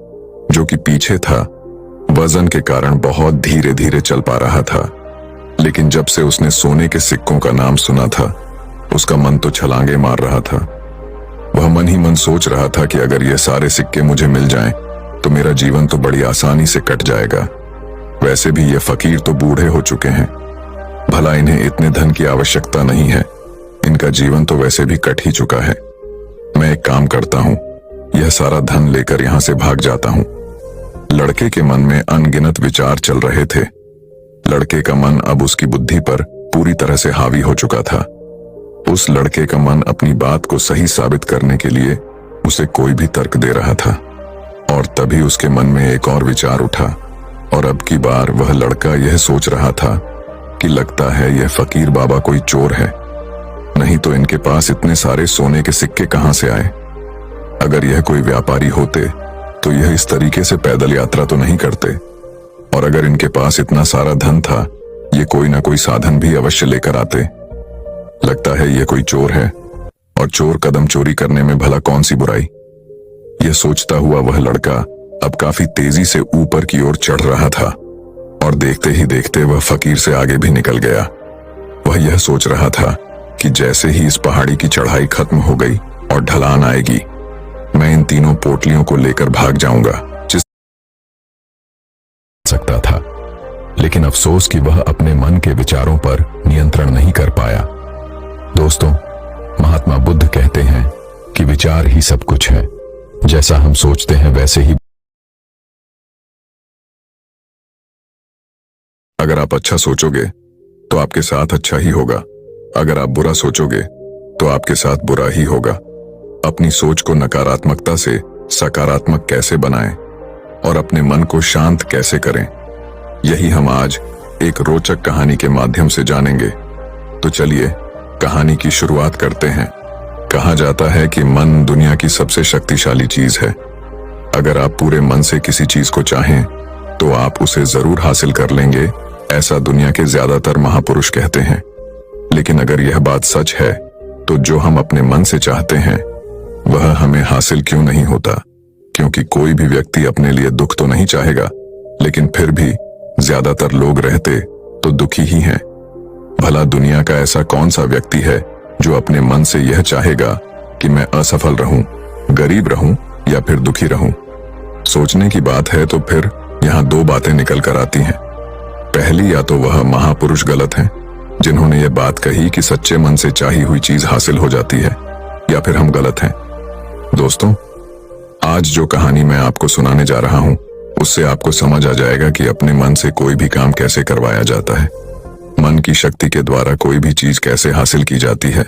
Speaker 2: जो कि पीछे था वजन के कारण बहुत धीरे धीरे चल पा रहा था। लेकिन जब से उसने सोने के सिक्कों का नाम सुना था उसका मन तो छलांगे मार रहा था। वह मन ही मन सोच रहा था कि अगर ये सारे सिक्के मुझे मिल जाएं तो मेरा जीवन तो बड़ी आसानी से कट जाएगा। वैसे भी ये फकीर तो बूढ़े हो चुके हैं, भला इन्हें इतने धन की आवश्यकता नहीं है। इनका जीवन तो वैसे भी कट ही चुका है। मैं एक काम करता हूं, यह सारा धन लेकर यहां से भाग जाता हूं। लड़के के मन में अनगिनत विचार चल रहे थे। लड़के का मन अब उसकी बुद्धि पर पूरी तरह से हावी हो चुका था। उस लड़के का मन अपनी बात को सही साबित करने के लिए उसे कोई भी तर्क दे रहा था। और तभी उसके मन में एक और विचार उठा और अब की बार वह लड़का यह सोच रहा था कि लगता है यह फकीर बाबा कोई चोर है, नहीं तो इनके पास इतने सारे सोने के सिक्के कहां से आए। अगर यह कोई व्यापारी होते तो यह इस तरीके से पैदल यात्रा तो नहीं करते, और अगर इनके पास इतना सारा धन था ये कोई ना कोई साधन भी अवश्य लेकर आते। लगता है यह कोई चोर है, और चोर कदम चोरी करने में भला कौन सी बुराई। यह सोचता हुआ वह लड़का अब काफी तेजी से ऊपर की ओर चढ़ रहा था और देखते ही देखते वह फकीर से आगे भी निकल गया। वह यह सोच रहा था कि जैसे ही इस पहाड़ी की चढ़ाई खत्म हो गई और ढलान आएगी, मैं इन तीनों पोटलियों को लेकर भाग जाऊंगा। जिस
Speaker 1: सकता था, लेकिन अफसोस कि वह अपने मन के विचारों पर नियंत्रण नहीं कर पाया। दोस्तों, महात्मा बुद्ध कहते हैं कि विचार ही सब कुछ है। जैसा हम सोचते हैं वैसे ही।
Speaker 2: अगर आप अच्छा सोचोगे तो आपके साथ अच्छा ही होगा। अगर आप बुरा सोचोगे तो आपके साथ बुरा ही होगा। अपनी सोच को नकारात्मकता से सकारात्मक कैसे बनाएं और अपने मन को शांत कैसे करें, यही हम आज एक रोचक कहानी के माध्यम से जानेंगे। तो चलिए कहानी की शुरुआत करते हैं। कहा जाता है कि मन दुनिया की सबसे शक्तिशाली चीज है। अगर आप पूरे मन से किसी चीज को चाहें तो आप उसे जरूर हासिल कर लेंगे, ऐसा दुनिया के ज्यादातर महापुरुष कहते हैं। लेकिन अगर यह बात सच है तो जो हम अपने मन से चाहते हैं वह हमें हासिल क्यों नहीं होता? क्योंकि कोई भी व्यक्ति अपने लिए दुख तो नहीं चाहेगा, लेकिन फिर भी ज्यादातर लोग रहते तो दुखी ही हैं। भला दुनिया का ऐसा कौन सा व्यक्ति है जो अपने मन से यह चाहेगा कि मैं असफल रहूं, गरीब रहूं या फिर दुखी रहूं? सोचने की बात है तो फिर यहां 2 बातें निकल कर आती हैं। पहली, या तो वह महापुरुष गलत हैं जिन्होंने यह बात कही कि सच्चे मन से चाही हुई चीज हासिल हो जाती है, या फिर हम गलत हैं। दोस्तों, आज जो कहानी मैं आपको सुनाने जा रहा हूं उससे आपको समझ आ जाएगा कि अपने मन से कोई भी काम कैसे करवाया जाता है, मन की शक्ति के द्वारा कोई भी चीज कैसे हासिल की जाती है,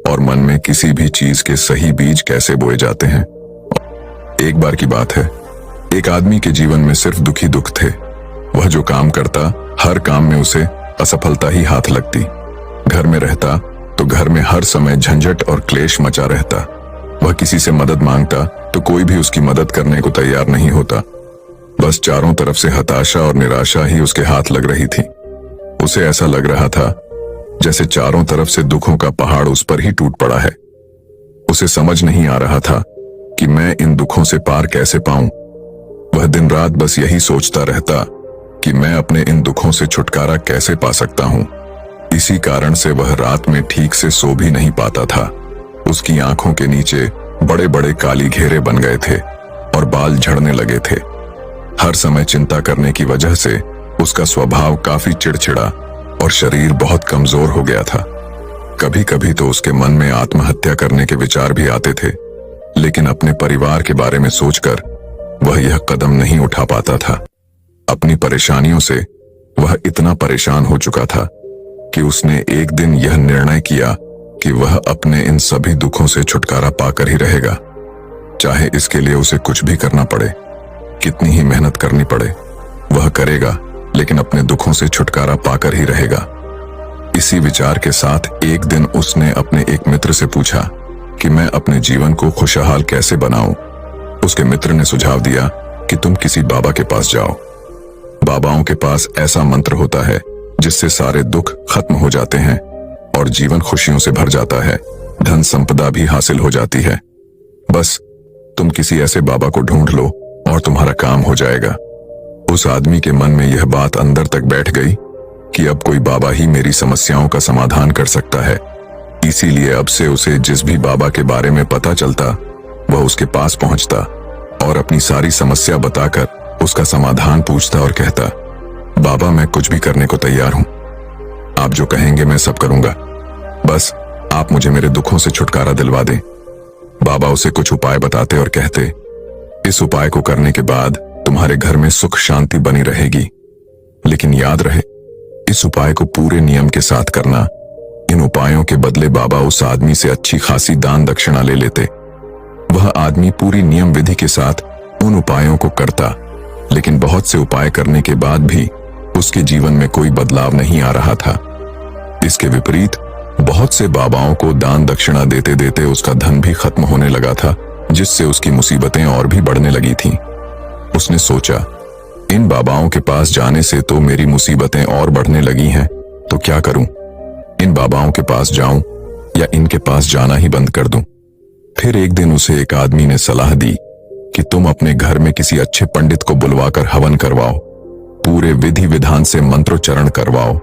Speaker 2: और मन में किसी भी चीज के सही बीज कैसे बोए जाते हैं। एक बार की बात है, एक आदमी के जीवन में सिर्फ दुखी दुख थे। वह जो काम करता हर काम में उसे असफलता ही हाथ लगती। घर में रहता तो घर में हर समय झंझट और क्लेश मचा रहता। वह किसी से मदद मांगता तो कोई भी उसकी मदद करने को तैयार नहीं होता। बस चारों तरफ से हताशा और निराशा ही उसके हाथ लग रही थी। उसे ऐसा लग रहा था जैसे चारों तरफ से दुखों का पहाड़ उस पर ही टूट पड़ा है। उसे समझ नहीं आ रहा था कि मैं इन दुखों से पार कैसे पाऊं। वह दिन रात बस यही सोचता रहता कि मैं अपने इन दुखों से छुटकारा कैसे पा सकता हूं। इसी कारण से वह रात में ठीक से सो भी नहीं पाता था। उसकी आंखों के नीचे बड़े बड़े काली घेरे बन गए थे और बाल झड़ने लगे थे। हर समय चिंता करने की वजह से उसका स्वभाव काफी चिड़चिड़ा और शरीर बहुत कमजोर हो गया था। कभी कभी तो उसके मन में आत्महत्या करने के विचार भी आते थे, लेकिन अपने परिवार के बारे में सोचकर वह यह कदम नहीं उठा पाता था। अपनी परेशानियों से वह इतना परेशान हो चुका था कि उसने एक दिन यह निर्णय किया कि वह अपने इन सभी दुखों से छुटकारा पाकर ही रहेगा, चाहे इसके लिए उसे कुछ भी करना पड़े, कितनी ही मेहनत करनी पड़े, वह करेगा, लेकिन अपने दुखों से छुटकारा पाकर ही रहेगा। इसी विचार के साथ एक दिन उसने अपने एक मित्र से पूछा कि मैं अपने जीवन को खुशहाल कैसे बनाऊं। उसके मित्र ने सुझाव दिया कि तुम किसी बाबा के पास जाओ। बाबाओं के पास ऐसा मंत्र होता है जिससे सारे दुख खत्म हो जाते हैं और जीवन खुशियों से भर जाता है, धन संपदा भी हासिल हो जाती है। बस तुम किसी ऐसे बाबा को ढूंढ लो और तुम्हारा काम हो जाएगा। उस आदमी के मन में यह बात अंदर तक बैठ गई कि अब कोई बाबा ही मेरी समस्याओं का समाधान कर सकता है। इसीलिए अब से उसे जिस भी बाबा के बारे में पता चलता वह उसके पास पहुंचता और अपनी सारी समस्या बताकर उसका समाधान पूछता और कहता, बाबा मैं कुछ भी करने को तैयार हूं, आप जो कहेंगे मैं सब करूंगा, बस आप मुझे मेरे दुखों से छुटकारा दिलवा दें। बाबा उसे कुछ उपाय बताते और कहते, इस उपाय को करने के बाद तुम्हारे घर में सुख शांति बनी रहेगी, लेकिन याद रहे इस उपाय को पूरे नियम के साथ करना। इन उपायों के बदले बाबा उस आदमी से अच्छी खासी दान दक्षिणा ले लेते। वह आदमी पूरी नियम विधि के साथ उन उपायों को करता, लेकिन बहुत से उपाय करने के बाद भी उसके जीवन में कोई बदलाव नहीं आ रहा था। इसके विपरीत बहुत से बाबाओं को दान दक्षिणा देते देते उसका धन भी खत्म होने लगा था, जिससे उसकी मुसीबतें और भी बढ़ने लगी थीं। उसने सोचा, इन बाबाओं के पास जाने से तो मेरी मुसीबतें और बढ़ने लगी हैं, तो क्या करूं? इन बाबाओं के पास जाऊं या इनके पास जाना ही बंद कर दूं? फिर एक दिन उसे एक आदमी ने सलाह दी कि तुम अपने घर में किसी अच्छे पंडित को बुलवाकर हवन करवाओ, पूरे विधि विधान से मंत्रोच्चारण करवाओ।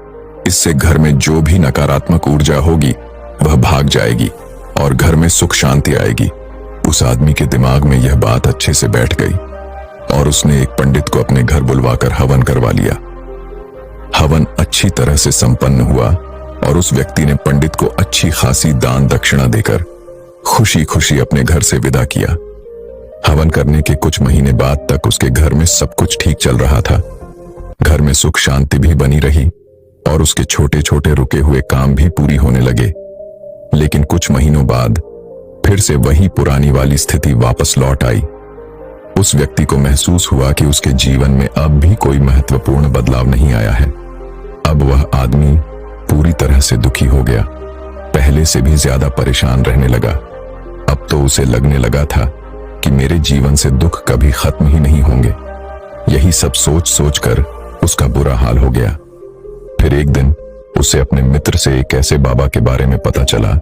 Speaker 2: इससे घर में जो भी नकारात्मक ऊर्जा होगी वह भाग जाएगी और घर में सुख शांति आएगी। उस आदमी के दिमाग में यह बात अच्छे से बैठ गई और उसने एक पंडित को अपने घर बुलवाकर हवन करवा लिया। हवन अच्छी तरह से संपन्न हुआ और उस व्यक्ति ने पंडित को अच्छी खासी दान दक्षिणा देकर खुशी खुशी अपने घर से विदा किया। हवन करने के कुछ महीने बाद तक उसके घर में सब कुछ ठीक चल रहा था। घर में सुख शांति भी बनी रही और उसके छोटे छोटे रुके हुए काम भी पूरी होने लगे। लेकिन कुछ महीनों बाद फिर से वही पुरानी वाली स्थिति वापस लौट आई। उस व्यक्ति को महसूस हुआ कि उसके जीवन में अब भी कोई महत्वपूर्ण बदलाव नहीं आया है। अब वह आदमी पूरी तरह से दुखी हो गया, पहले से भी ज्यादा परेशान रहने लगा। अब तो उसे लगने लगा था कि मेरे जीवन से दुख कभी खत्म ही नहीं होंगे। यही सब सोच सोचकर उसका बुरा हाल हो गया। फिर एक दिन उसे अपने मित्र से एक ऐसे बाबा के बारे में पता चला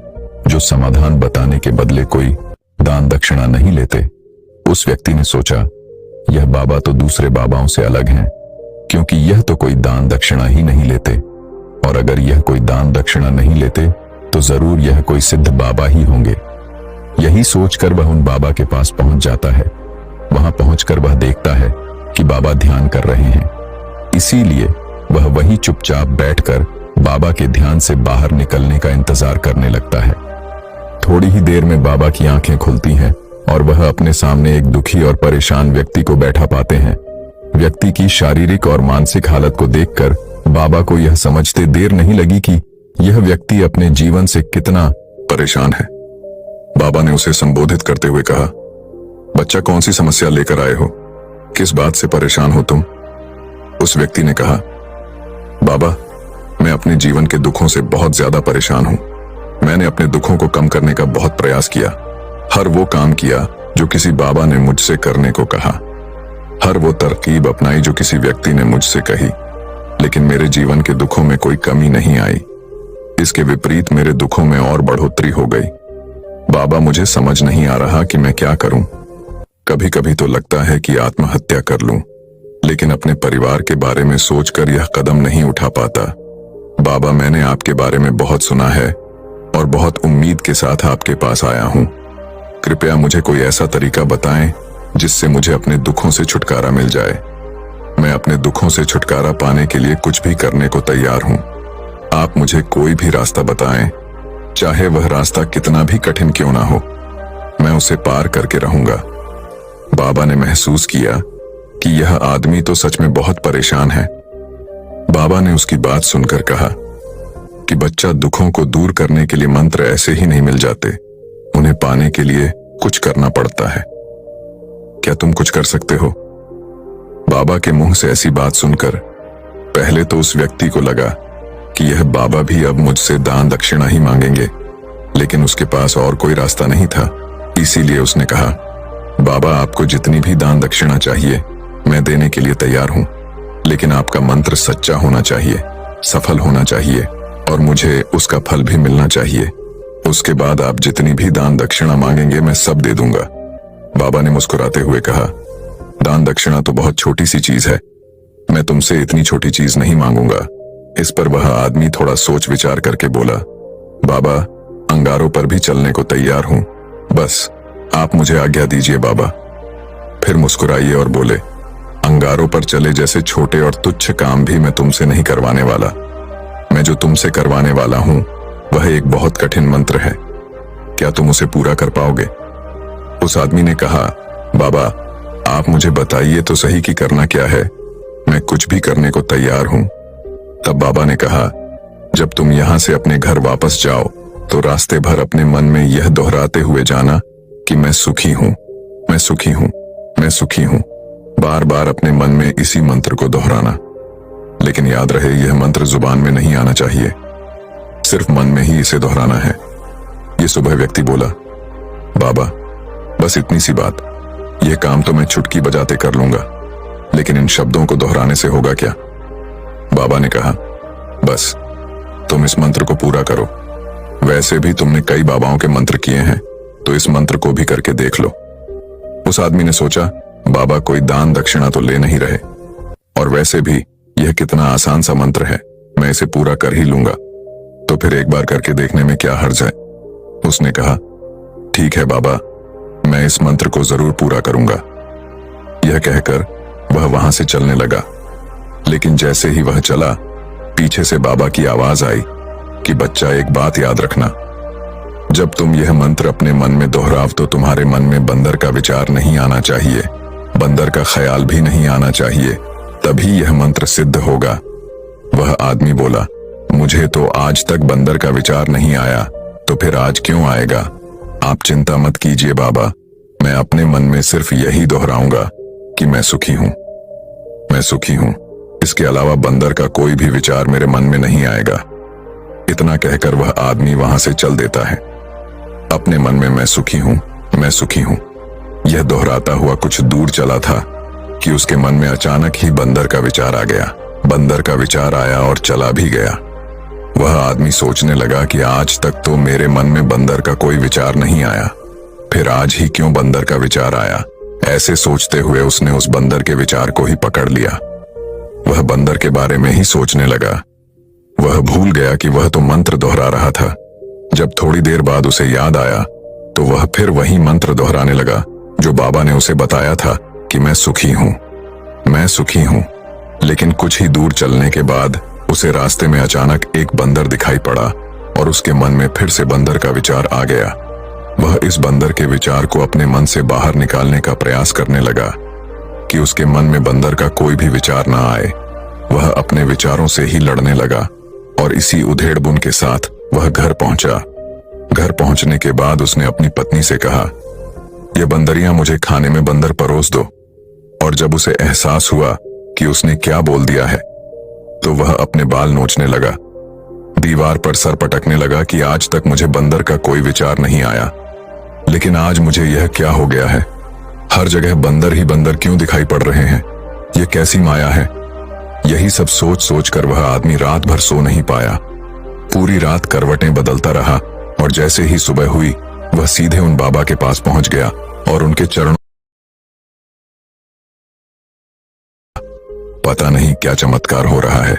Speaker 2: जो समाधान बताने के बदले कोई दान दक्षिणा नहीं लेते। उस व्यक्ति ने सोचा, यह बाबा तो दूसरे बाबाओं से अलग हैं, क्योंकि यह तो कोई दान दक्षिणा ही नहीं लेते, और अगर यह कोई दान दक्षिणा नहीं लेते तो जरूर यह कोई सिद्ध बाबा ही होंगे। यही सोचकर वह उन बाबा के पास पहुंच जाता है। वहां पहुंचकर वह देखता है कि बाबा ध्यान कर रहे हैं, इसीलिए वह वहीं चुपचाप बैठकर बाबा के ध्यान से बाहर निकलने का इंतजार करने लगता है। थोड़ी ही देर में बाबा की आंखें खुलती हैं और वह अपने सामने एक दुखी और परेशान व्यक्ति को बैठा पाते हैं। व्यक्ति की शारीरिक और मानसिक हालत को देखकर बाबा को यह समझते देर नहीं लगी कि यह व्यक्ति अपने जीवन से कितना परेशान है। बाबा ने उसे संबोधित करते हुए कहा, बच्चा कौन सी समस्या लेकर आए हो? किस बात से परेशान हो तुम? उस व्यक्ति ने कहा, बाबा मैं अपने जीवन के दुखों से बहुत ज्यादा परेशान हूं। मैंने अपने दुखों को कम करने का बहुत प्रयास किया, हर वो काम किया जो किसी बाबा ने मुझसे करने को कहा, हर वो तरकीब अपनाई जो किसी व्यक्ति ने मुझसे कही, लेकिन मेरे जीवन के दुखों में कोई कमी नहीं आई। इसके विपरीत मेरे दुखों में और बढ़ोतरी हो गई। बाबा, मुझे समझ नहीं आ रहा कि मैं क्या करूं। कभी कभी तो लगता है कि आत्महत्या कर लूं, लेकिन अपने परिवार के बारे में सोचकर यह कदम नहीं उठा पाता। बाबा, मैंने आपके बारे में बहुत सुना है और बहुत उम्मीद के साथ आपके पास आया हूं। कृपया मुझे कोई ऐसा तरीका बताएं जिससे मुझे अपने दुखों से छुटकारा मिल जाए। मैं अपने दुखों से छुटकारा पाने के लिए कुछ भी करने को तैयार हूं। आप मुझे कोई भी रास्ता बताएं, चाहे वह रास्ता कितना भी कठिन क्यों ना हो, मैं उसे पार करके रहूंगा। बाबा ने महसूस किया कि यह आदमी तो सच में बहुत परेशान है। बाबा ने उसकी बात सुनकर कहा कि बच्चा, दुखों को दूर करने के लिए मंत्र ऐसे ही नहीं मिल जाते, उन्हें पाने के लिए कुछ करना पड़ता है। क्या तुम कुछ कर सकते हो? बाबा के मुंह से ऐसी बात सुनकर पहले तो उस व्यक्ति को लगा कि यह बाबा भी अब मुझसे दान दक्षिणा ही मांगेंगे, लेकिन उसके पास और कोई रास्ता नहीं था। इसीलिए उसने कहा, बाबा, आपको जितनी भी दान दक्षिणा चाहिए मैं देने के लिए तैयार हूं, लेकिन आपका मंत्र सच्चा होना चाहिए, सफल होना चाहिए और मुझे उसका फल भी मिलना चाहिए। उसके बाद आप जितनी भी दान दक्षिणा मांगेंगे मैं सब दे दूंगा। बाबा ने मुस्कुराते हुए कहा, दान दक्षिणा तो बहुत छोटी सी चीज है, मैं तुमसे इतनी छोटी चीज नहीं मांगूंगा। इस पर वह आदमी थोड़ा सोच विचार करके बोला, बाबा, अंगारों पर भी चलने को तैयार हूं, बस आप मुझे आज्ञा दीजिए बाबा। फिर मुस्कुराइए और बोले, अंगारों पर चले जैसे छोटे और तुच्छ काम भी मैं तुमसे नहीं करवाने वाला। मैं जो तुमसे करवाने वाला हूं वह एक बहुत कठिन मंत्र है। क्या तुम उसे पूरा कर पाओगे? उस आदमी ने कहा, बाबा, आप मुझे बताइए तो सही कि करना क्या है, मैं कुछ भी करने को तैयार हूं। तब बाबा ने कहा, जब तुम यहां से अपने घर वापस जाओ तो रास्ते भर अपने मन में यह दोहराते हुए जाना कि मैं सुखी हूं, मैं सुखी हूं, मैं सुखी हूं। बार बार अपने मन में इसी मंत्र को दोहराना। लेकिन याद रहे, यह मंत्र जुबान में नहीं आना चाहिए, सिर्फ मन में ही इसे दोहराना है। ये सुबह व्यक्ति बोला, बाबा, बस इतनी सी बात, यह काम तो मैं चुटकी बजाते कर लूंगा, लेकिन इन शब्दों को दोहराने से होगा क्या? बाबा ने कहा, बस तुम इस मंत्र को पूरा करो। वैसे भी तुमने कई बाबाओं के मंत्र किए हैं, तो इस मंत्र को भी करके देख लो। उस आदमी ने सोचा, बाबा कोई दान दक्षिणा तो ले नहीं रहे, और वैसे भी यह कितना आसान सा मंत्र है, मैं इसे पूरा कर ही लूंगा, तो फिर एक बार करके देखने में क्या हर्ज है। उसने कहा, ठीक है बाबा, मैं इस मंत्र को जरूर पूरा करूंगा। यह कहकर वह वहां से चलने लगा, लेकिन जैसे ही वह चला, पीछे से बाबा की आवाज आई कि बच्चा, एक बात याद रखना, जब तुम यह मंत्र अपने मन में दोहराव तो तुम्हारे मन में बंदर का विचार नहीं आना चाहिए, बंदर का ख्याल भी नहीं आना चाहिए, तभी यह मंत्र सिद्ध होगा। वह आदमी बोला, मुझे तो आज तक बंदर का विचार नहीं आया, तो फिर आज क्यों आएगा? आप चिंता मत कीजिए बाबा, मैं अपने मन में सिर्फ यही दोहराऊंगा कि मैं सुखी हूं, मैं सुखी हूं। इसके अलावा बंदर का कोई भी विचार मेरे मन में नहीं आएगा। इतना कहकर वह आदमी वहां से चल देता है, अपने मन में मैं सुखी हूं, मैं सुखी हूं यह दोहराता हुआ कुछ दूर चला था कि उसके मन में अचानक ही बंदर का विचार आ गया। बंदर का विचार आया और चला भी गया। वह आदमी सोचने लगा कि आज तक तो मेरे मन में बंदर का कोई विचार नहीं आया, फिर आज ही क्यों बंदर का विचार आया? ऐसे सोचते हुए उसने उस बंदर के विचार को ही पकड़ लिया। वह बंदर के बारे में ही सोचने लगा। वह भूल गया कि वह तो मंत्र दोहरा रहा था। जब थोड़ी देर बाद उसे याद आया तो वह फिर वही मंत्र दोहराने लगा जो बाबा ने उसे बताया था कि मैं सुखी हूं, मैं सुखी हूं। लेकिन कुछ ही दूर चलने के बाद उसे रास्ते में अचानक एक बंदर दिखाई पड़ा और उसके मन में फिर से बंदर का विचार आ गया। वह इस बंदर के विचार को अपने मन से बाहर निकालने का प्रयास करने लगा कि उसके मन में बंदर का कोई भी विचार ना आए। वह अपने विचारों से ही लड़ने लगा और इसी उधेड़बुन के साथ वह घर पहुंचा। घर पहुंचने के बाद उसने अपनी पत्नी से कहा, यह बंदरियां मुझे खाने में बंदर परोस दो। और जब उसे एहसास हुआ कि उसने क्या बोल दिया है तो वह अपने बाल नोचने लगा, दीवार पर सर पटकने लगा कि आज तक मुझे बंदर का कोई विचार नहीं आया, लेकिन आज मुझे यह क्या हो गया है? हर जगह बंदर ही बंदर क्यों दिखाई पड़ रहे हैं? यह कैसी माया है? यही सब सोच सोच कर वह आदमी रात भर सो नहीं पाया। पूरी रात करवटें बदलता रहा और जैसे ही सुबह हुई वह सीधे उन बाबा के पास पहुंच गया और उनके चरणों। पता नहीं क्या चमत्कार हो रहा है।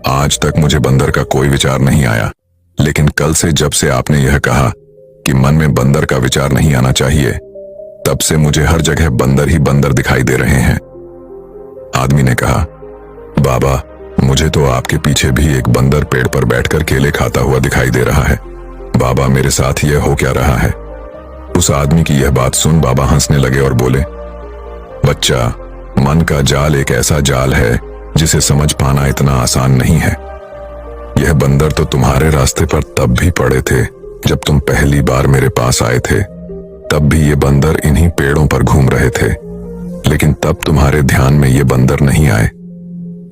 Speaker 2: आज तक मुझे बंदर का कोई विचार नहीं आया, लेकिन कल से जब से आपने यह कहा कि मन में बंदर का विचार नहीं आना चाहिए, तब से मुझे हर जगह बंदर ही बंदर दिखाई दे रहे हैं। आदमी ने कहा, बाबा मुझे तो आपके पीछे भी एक बंदर पेड़ पर बैठकर केले खाता हुआ दिखाई दे रहा है। बाबा मेरे साथ यह हो क्या रहा है? उस आदमी की यह बात सुन बाबा हंसने लगे और बोले, बच्चा, मन का जाल एक ऐसा जाल है जिसे समझ पाना इतना आसान नहीं है। यह बंदर तो तुम्हारे रास्ते पर तब भी पड़े थे जब तुम पहली बार मेरे पास आए थे। तब भी ये बंदर इन्हीं पेड़ों पर घूम रहे थे, लेकिन तब तुम्हारे ध्यान में ये बंदर नहीं आए,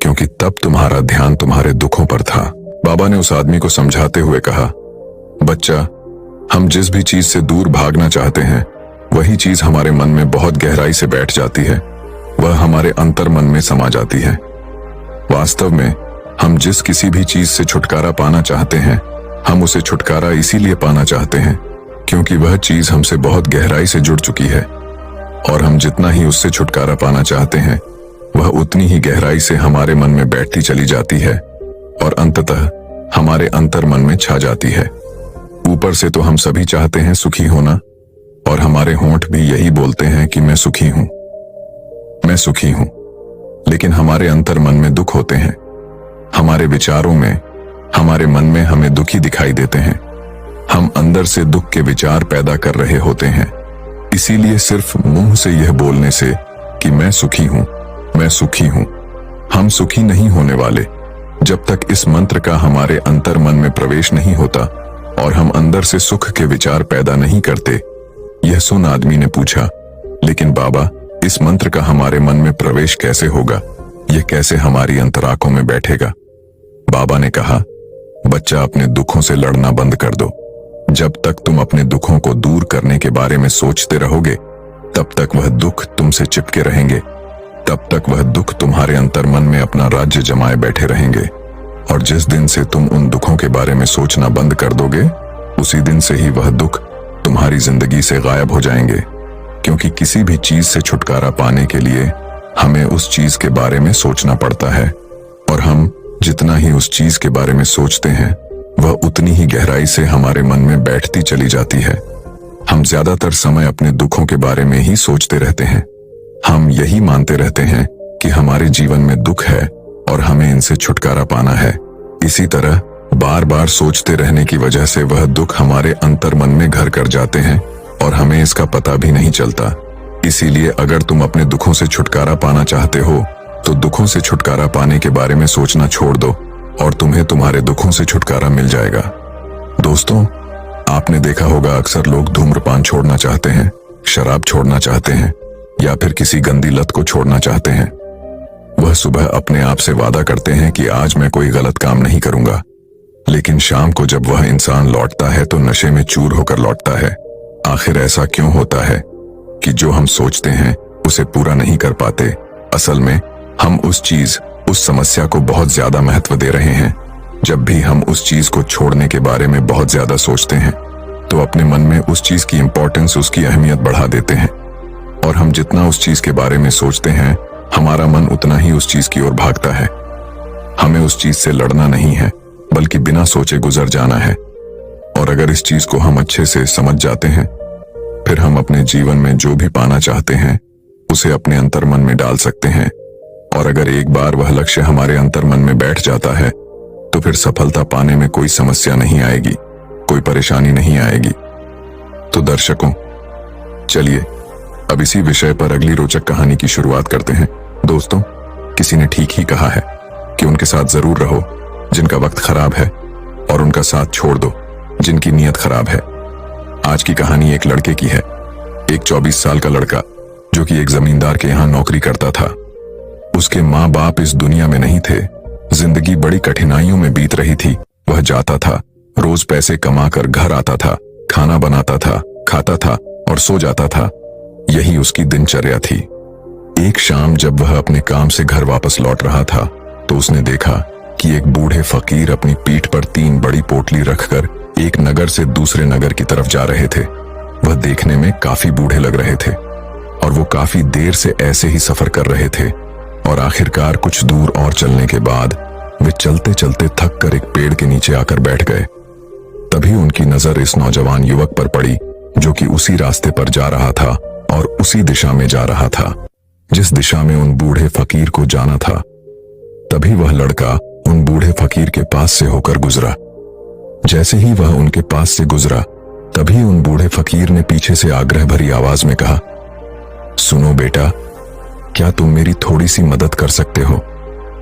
Speaker 2: क्योंकि तब तुम्हारा ध्यान तुम्हारे दुखों पर था। बाबा ने उस आदमी को समझाते हुए कहा, बच्चा, हम जिस भी चीज से दूर भागना चाहते हैं वही चीज हमारे मन में बहुत गहराई से बैठ जाती है, वह हमारे अंतर मन में समा जाती है। वास्तव में हम जिस किसी भी चीज से छुटकारा पाना चाहते हैं, हम उसे छुटकारा इसीलिए पाना चाहते हैं क्योंकि वह चीज हमसे बहुत गहराई से जुड़ चुकी है, और हम जितना ही उससे छुटकारा पाना चाहते हैं वह उतनी ही गहराई से हमारे मन में बैठती चली जाती है और अंततः हमारे अंतर मन में छा जाती है। ऊपर से तो हम सभी चाहते हैं सुखी होना, और हमारे होंठ भी यही बोलते हैं कि मैं सुखी हूं, मैं सुखी हूं, लेकिन हमारे अंतर मन में दुख होते हैं। हमारे विचारों में, हमारे मन में हमें दुखी दिखाई देते हैं। हम अंदर से दुख के विचार पैदा कर रहे होते हैं। इसीलिए सिर्फ मुंह से यह बोलने से कि मैं सुखी हूं, मैं सुखी हूं, हम सुखी नहीं होने वाले जब तक इस मंत्र का हमारे अंतर मन में प्रवेश नहीं होता और हम अंदर से सुख के विचार पैदा नहीं करते। यह सुन आदमी ने पूछा, लेकिन बाबा, इस मंत्र का हमारे मन में प्रवेश कैसे होगा? यह कैसे हमारी अंतरांखों में बैठेगा? बाबा ने कहा, बच्चा, अपने दुखों से लड़ना बंद कर दो। जब तक तुम अपने दुखों को दूर करने के बारे में सोचते रहोगे, तब तक वह दुख तुमसे चिपके रहेंगे, तब तक वह दुख तुम्हारे अंतर मन में अपना राज्य जमाए बैठे रहेंगे। और जिस दिन से तुम उन दुखों के बारे में सोचना बंद कर दोगे, उसी दिन से ही वह दुख तुम्हारी जिंदगी से गायब हो जाएंगे। क्योंकि किसी भी चीज से छुटकारा पाने के लिए हमें उस चीज के बारे में सोचना पड़ता है, और हम जितना ही उस चीज के बारे में सोचते हैं वह उतनी ही गहराई से हमारे मन में बैठती चली जाती है। हम ज्यादातर समय अपने दुखों के बारे में ही सोचते रहते हैं। हम यही मानते रहते हैं कि हमारे जीवन में दुख है और हमें इनसे छुटकारा पाना है। इसी तरह बार बार सोचते रहने की वजह से वह दुख हमारे अंतर मन में घर कर जाते हैं और हमें इसका पता भी नहीं चलता। इसीलिए अगर तुम अपने दुखों से छुटकारा पाना चाहते हो तो दुखों से छुटकारा पाने के बारे में सोचना छोड़ दो और तुम्हें तुम्हारे दुखों से छुटकारा मिल जाएगा। दोस्तों, आपने देखा होगा अक्सर लोग धूम्रपान छोड़ना चाहते हैं, शराब छोड़ना चाहते हैं या फिर किसी गंदी लत को छोड़ना चाहते हैं। वह सुबह अपने आप से वादा करते हैं कि आज मैं कोई गलत काम नहीं करूंगा, लेकिन शाम को जब वह इंसान लौटता है तो नशे में चूर होकर लौटता है। आखिर ऐसा क्यों होता है कि जो हम सोचते हैं उसे पूरा नहीं कर पाते? असल में हम उस समस्या को बहुत ज्यादा महत्व दे रहे हैं। जब भी हम उस चीज को छोड़ने के बारे में बहुत ज्यादा सोचते हैं तो अपने मन में उस चीज की इंपॉर्टेंस, उसकी अहमियत बढ़ा देते हैं, और हम जितना उस चीज के बारे में सोचते हैं हमारा मन उतना ही उस चीज की ओर भागता है। हमें उस चीज से लड़ना नहीं है, बल्कि बिना सोचे गुजर जाना है। और अगर इस चीज को हम अच्छे से समझ जाते हैं, फिर हम अपने जीवन में जो भी पाना चाहते हैं उसे अपने अंतर मन में डाल सकते हैं। और अगर एक बार वह लक्ष्य हमारे अंतर मन में बैठ जाता है तो फिर सफलता पाने में कोई समस्या नहीं आएगी, कोई परेशानी नहीं आएगी। तो दर्शकों, चलिए अब इसी विषय पर अगली रोचक कहानी की शुरुआत करते हैं। दोस्तों, किसी ने ठीक ही कहा है कि उनके साथ जरूर रहो जिनका वक्त खराब है, और उनका साथ छोड़ दो जिनकी नीयत खराब है। आज की कहानी एक लड़के की है। एक 24 साल का लड़का जो कि एक जमींदार के यहाँ नौकरी करता था। उसके माँ बाप इस दुनिया में नहीं थे। जिंदगी बड़ी कठिनाइयों में बीत रही थी। वह जाता था, रोज पैसे कमाकर घर आता था, खाना बनाता था, खाता था और सो जाता था। यही उसकी दिनचर्या थी। एक शाम जब वह अपने काम से घर वापस लौट रहा था तो उसने देखा कि एक बूढ़े फकीर अपनी पीठ पर 3 बड़ी पोटली रखकर एक नगर से दूसरे नगर की तरफ जा रहे थे। वह देखने में काफी बूढ़े लग रहे थे और वो काफी देर से ऐसे ही सफर कर रहे थे और आखिरकार कुछ दूर और चलने के बाद वे चलते चलते थक कर एक पेड़ के नीचे आकर बैठ गए। तभी उनकी नजर इस नौजवान युवक पर पड़ी जो कि उसी रास्ते पर जा रहा था और उसी दिशा में जा रहा था जिस दिशा में उन बूढ़े फकीर को जाना था। तभी वह लड़का उन बूढ़े फकीर के पास से होकर गुजरा। जैसे ही वह उनके पास से गुजरा तभी उन बूढ़े फकीर ने पीछे से आग्रह भरी आवाज में कहा, सुनो बेटा, क्या तुम मेरी थोड़ी सी मदद कर सकते हो?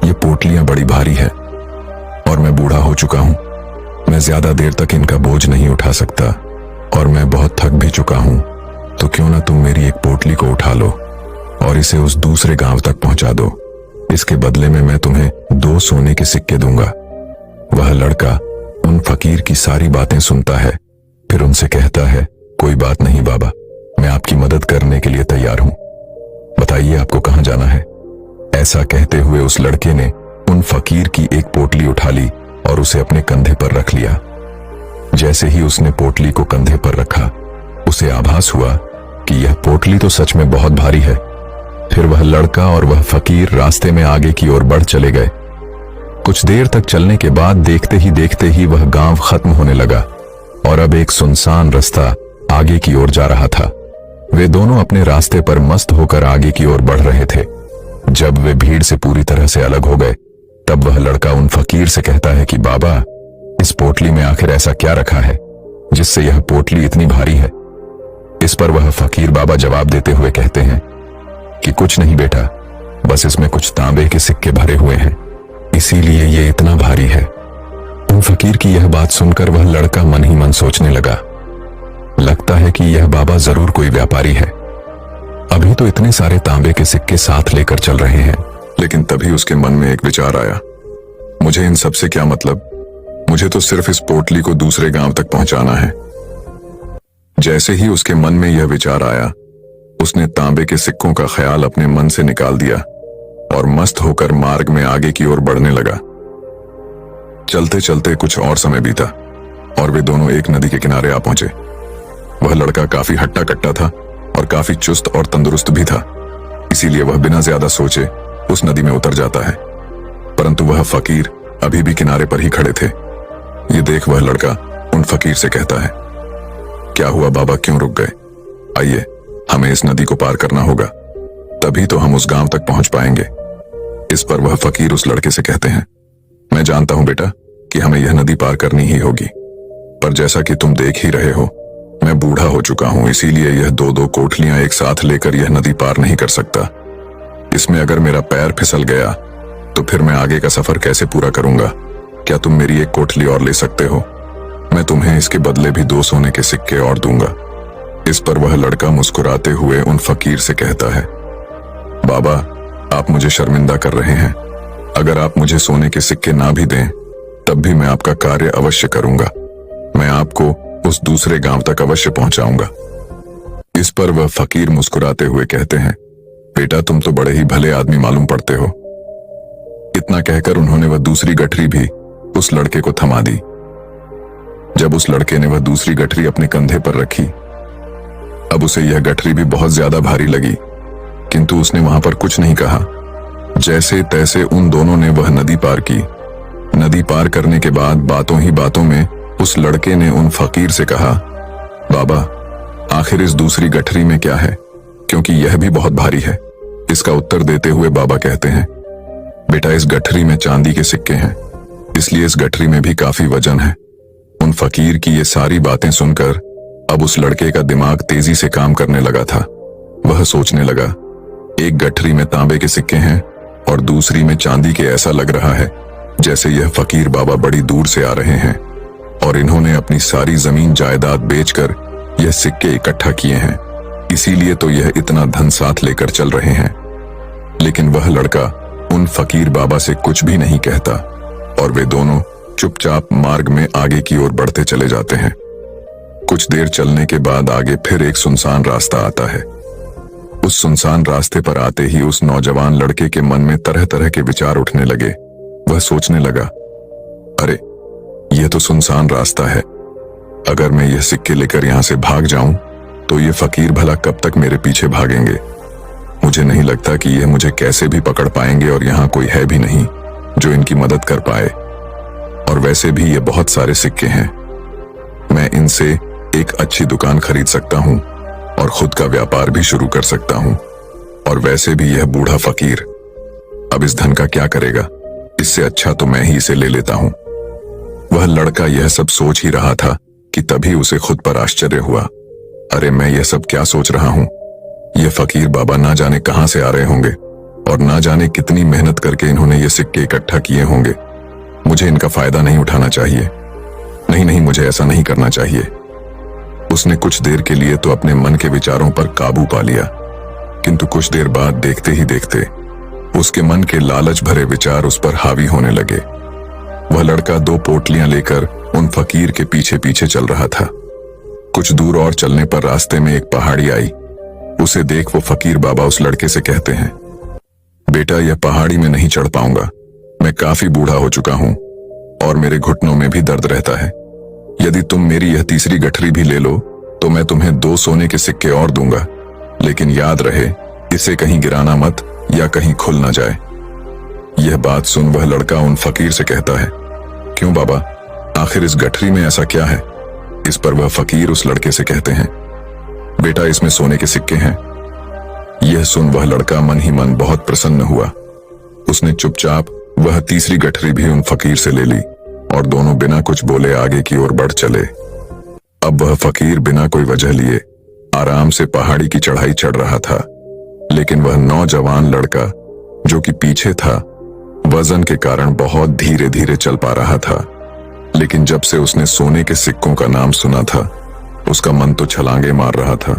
Speaker 2: ये पोटलियां बड़ी भारी है और मैं बूढ़ा हो चुका हूं। मैं ज्यादा देर तक इनका बोझ नहीं उठा सकता और मैं बहुत थक भी चुका हूं। तो क्यों ना तुम मेरी एक पोटली को उठा लो और इसे उस दूसरे गांव तक पहुंचा दो। इसके बदले में मैं तुम्हें 2 सोने के सिक्के दूंगा। वह लड़का उन फकीर की सारी बातें सुनता है, फिर उनसे कहता है, कोई बात नहीं बाबा, मैं आपकी मदद करने के लिए तैयार हूं। बताइए आपको कहां जाना है? ऐसा कहते हुए उस लड़के ने उन फकीर की एक पोटली उठा ली और उसे अपने कंधे पर रख लिया। जैसे ही उसने पोटली को कंधे पर रखा उसे आभास हुआ कि यह पोटली तो सच में बहुत भारी है। फिर वह लड़का और वह फकीर रास्ते में आगे की ओर बढ़ चले गए। कुछ देर तक चलने के बाद देखते ही वह गांव खत्म होने लगा और अब एक सुनसान रास्ता आगे की ओर जा रहा था। वे दोनों अपने रास्ते पर मस्त होकर आगे की ओर बढ़ रहे थे। जब वे भीड़ से पूरी तरह से अलग हो गए तब वह लड़का उन फकीर से कहता है कि बाबा, इस पोटली में आखिर ऐसा क्या रखा है जिससे यह पोटली इतनी भारी है? इस पर वह फकीर बाबा जवाब देते हुए कहते हैं कि कुछ नहीं बेटा, बस इसमें कुछ तांबे के सिक्के भरे हुए हैं, इसीलिए ये इतना भारी है। उन फकीर की यह बात सुनकर वह लड़का मन ही मन सोचने लगा, लगता है कि यह बाबा जरूर कोई व्यापारी है, अभी तो इतने सारे तांबे के सिक्के साथ लेकर चल रहे हैं। लेकिन तभी उसके मन में एक विचार आया, मुझे इन सब से क्या मतलब, मुझे तो सिर्फ इस पोटली को दूसरे गांव तक पहुंचाना है। जैसे ही उसके मन में यह विचार आया उसने तांबे के सिक्कों का ख्याल अपने मन से निकाल दिया और मस्त होकर मार्ग में आगे की ओर बढ़ने लगा। चलते चलते कुछ और समय बीता और वे दोनों एक नदी के किनारे आ पहुंचे। वह लड़का काफी हट्टा कट्टा था और काफी चुस्त और तंदुरुस्त भी था, इसीलिए वह बिना ज्यादा सोचे उस नदी में उतर जाता है। परंतु वह फकीर अभी भी किनारे पर ही खड़े थे। ये देख वह लड़का उन फकीर से कहता है, क्या हुआ बाबा, क्यों रुक गए? आइए, हमें इस नदी को पार करना होगा, तभी तो हम उस गांव तक पहुंच पाएंगे। इस पर वह फकीर उस लड़के से कहते हैं, मैं जानता हूं बेटा कि हमें यह नदी पार करनी ही होगी, पर जैसा कि तुम देख ही रहे हो मैं बूढ़ा हो चुका हूं, इसीलिए यह 2-2 कोठलियां एक साथ लेकर यह नदी पार नहीं कर सकता। इसमें अगर मेरा पैर फिसल गया तो फिर मैं आगे का सफर कैसे पूरा करूंगा? क्या तुम मेरी एक कोठली और ले सकते हो? मैं तुम्हें इसके बदले भी 2 सोने के सिक्के और दूंगा। इस पर वह लड़का मुस्कुराते हुए उन फकीर से कहता है, बाबा, आप मुझे शर्मिंदा कर रहे हैं। अगर आप मुझे सोने के सिक्के ना भी दें तब भी मैं आपका कार्य अवश्य करूंगा। मैं आपको उस दूसरे गांव तक अवश्य पहुंचाऊंगा। इस पर वह फकीर मुस्कुराते हुए कहते हैं, बेटा तुम तो बड़े ही भले आदमी मालूम पड़ते हो। इतना कहकर उन्होंने वह दूसरी गठरी भी उस लड़के को थमा दी। जब उस लड़के ने वह दूसरी गठरी अपने कंधे पर रखी, अब उसे यह गठरी भी बहुत ज्यादा भारी लगी, किंतु उसने वहां पर कुछ नहीं कहा। जैसे तैसे उन दोनों ने वह नदी पार की। नदी पार करने के बाद बातों ही बातों में उस लड़के ने उन फकीर से कहा, बाबा, आखिर इस दूसरी गठरी में क्या है, क्योंकि यह भी बहुत भारी है। इसका उत्तर देते हुए बाबा कहते हैं, बेटा इस गठरी में चांदी के सिक्के हैं, इसलिए इस गठरी में भी काफी वजन है। उन फकीर की ये सारी बातें सुनकर अब उस लड़के का दिमाग तेजी से काम करने लगा था। वह सोचने लगा, एक गठरी में तांबे के सिक्के हैं और दूसरी में चांदी के। ऐसा लग रहा है जैसे यह फकीर बाबा बड़ी दूर से आ रहे हैं और इन्होंने अपनी सारी जमीन जायदाद बेचकर यह सिक्के इकट्ठा किए हैं, इसीलिए तो यह इतना धन साथ लेकर चल रहे हैं। लेकिन वह लड़का उन फकीर बाबा से कुछ भी नहीं कहता और वे दोनों चुपचाप मार्ग में आगे की ओर बढ़ते चले जाते हैं। कुछ देर चलने के बाद आगे फिर एक सुनसान रास्ता आता है। उस सुनसान रास्ते पर आते ही उस नौजवान लड़के के मन में तरह तरह के विचार उठने लगे। वह सोचने लगा, अरे यह तो सुनसान रास्ता है। अगर मैं यह सिक्के लेकर यहां से भाग जाऊं तो ये फकीर भला कब तक मेरे पीछे भागेंगे। मुझे नहीं लगता कि यह मुझे कैसे भी पकड़ पाएंगे और यहां कोई है भी नहीं जो इनकी मदद कर पाए। और वैसे भी ये बहुत सारे सिक्के हैं, मैं इनसे एक अच्छी दुकान खरीद सकता हूं और खुद का व्यापार भी शुरू कर सकता हूं। और वैसे भी यह बूढ़ा फकीर अब इस धन का क्या करेगा, इससे अच्छा तो मैं ही इसे ले लेता हूं। वह लड़का यह सब सोच ही रहा था कि तभी उसे खुद पर आश्चर्य हुआ। अरे मैं यह सब क्या सोच रहा हूं, यह फकीर बाबा ना जाने कहां से आ रहे होंगे और ना जाने कितनी मेहनत करके इन्होंने ये सिक्के इकट्ठा किए होंगे। मुझे इनका फायदा नहीं उठाना चाहिए। नहीं, मुझे ऐसा नहीं करना चाहिए। उसने कुछ देर के लिए तो अपने मन के विचारों पर काबू पा लिया, किंतु कुछ देर बाद देखते ही देखते उसके मन के लालच भरे विचार उस पर हावी होने लगे। वह लड़का 2 पोटलियां लेकर उन फकीर के पीछे पीछे चल रहा था। कुछ दूर और चलने पर रास्ते में एक पहाड़ी आई। उसे देख वो फकीर बाबा उस लड़के से कहते हैं, बेटा यह पहाड़ी में नहीं चढ़ पाऊंगा, मैं काफी बूढ़ा हो चुका हूं और मेरे घुटनों में भी दर्द रहता है। यदि तुम मेरी यह तीसरी गठरी भी ले लो तो मैं तुम्हें 2 सोने के सिक्के और दूंगा, लेकिन याद रहे इसे कहीं गिराना मत या कहीं खुल ना जाए। यह बात सुन वह लड़का उन फकीर से कहता है, क्यों बाबा, आखिर इस गठरी में ऐसा क्या है। इस पर वह फकीर उस लड़के से कहते हैं, बेटा इसमें सोने के सिक्के हैं। यह सुन वह लड़का मन ही मन बहुत प्रसन्न हुआ। उसने चुपचाप वह तीसरी गठरी भी उन फकीर से ले ली और दोनों बिना कुछ बोले आगे की ओर बढ़ चले। अब वह फकीर बिना कोई वजह लिए आराम से पहाड़ी की चढ़ाई चढ़ रहा था, लेकिन वह नौजवान लड़का जो कि पीछे था वजन के कारण बहुत धीरे धीरे चल पा रहा था। लेकिन जब से उसने सोने के सिक्कों का नाम सुना था उसका मन तो छलांगे मार रहा था।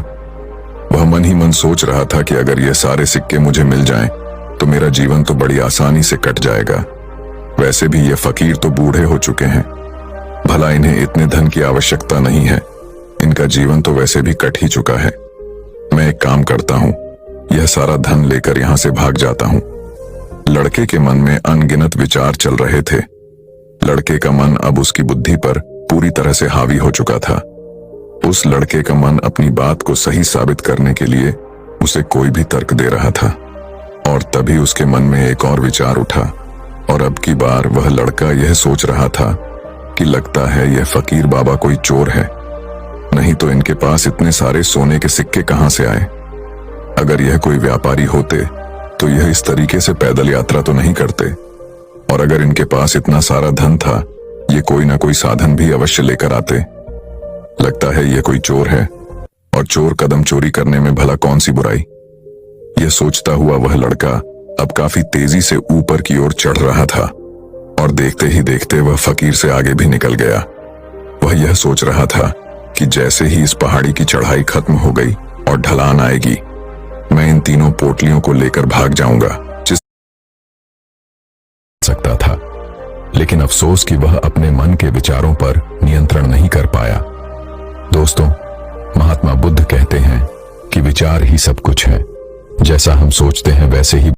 Speaker 2: वह मन ही मन सोच रहा था कि अगर ये सारे सिक्के मुझे मिल जाएं तो मेरा जीवन तो बड़ी आसानी से कट जाएगा। वैसे भी ये फकीर तो बूढ़े हो चुके हैं, भला इन्हें इतने धन की आवश्यकता नहीं है, इनका जीवन तो वैसे भी कट ही चुका है। मैं एक काम करता हूं, यह सारा धन लेकर यहां से भाग जाता हूं। लड़के के मन में अनगिनत विचार चल रहे थे। लड़के का मन अब उसकी बुद्धि पर पूरी तरह से हावी हो चुका था। उस लड़के का मन अपनी बात को सही साबित करने के लिए उसे कोई भी तर्क दे रहा था। और तभी उसके मन में एक और विचार उठा और अब की बार वह लड़का यह सोच रहा था कि लगता है यह फकीर बाबा कोई चोर है, नहीं तो इनके पास इतने सारे सोने के सिक्के कहां से आए। अगर यह कोई व्यापारी होते तो यह इस तरीके से पैदल यात्रा तो नहीं करते, और अगर इनके पास इतना सारा धन था ये कोई ना कोई साधन भी अवश्य लेकर आते। लगता है यह कोई चोर है, और चोर कदम चोरी करने में भला कौन सी बुराई। यह सोचता हुआ वह लड़का अब काफी तेजी से ऊपर की ओर चढ़ रहा था और देखते ही देखते वह फकीर से आगे भी निकल गया। वह यह सोच रहा था कि जैसे ही इस पहाड़ी की चढ़ाई खत्म हो गई और ढलान आएगी, मैं इन तीनों पोटलियों को लेकर भाग जाऊंगा। जिस
Speaker 1: सकता था, लेकिन अफसोस कि वह अपने मन के विचारों पर नियंत्रण नहीं कर पाया। दोस्तों, महात्मा बुद्ध कहते हैं कि विचार ही सब कुछ है। जैसा हम सोचते हैं वैसे ही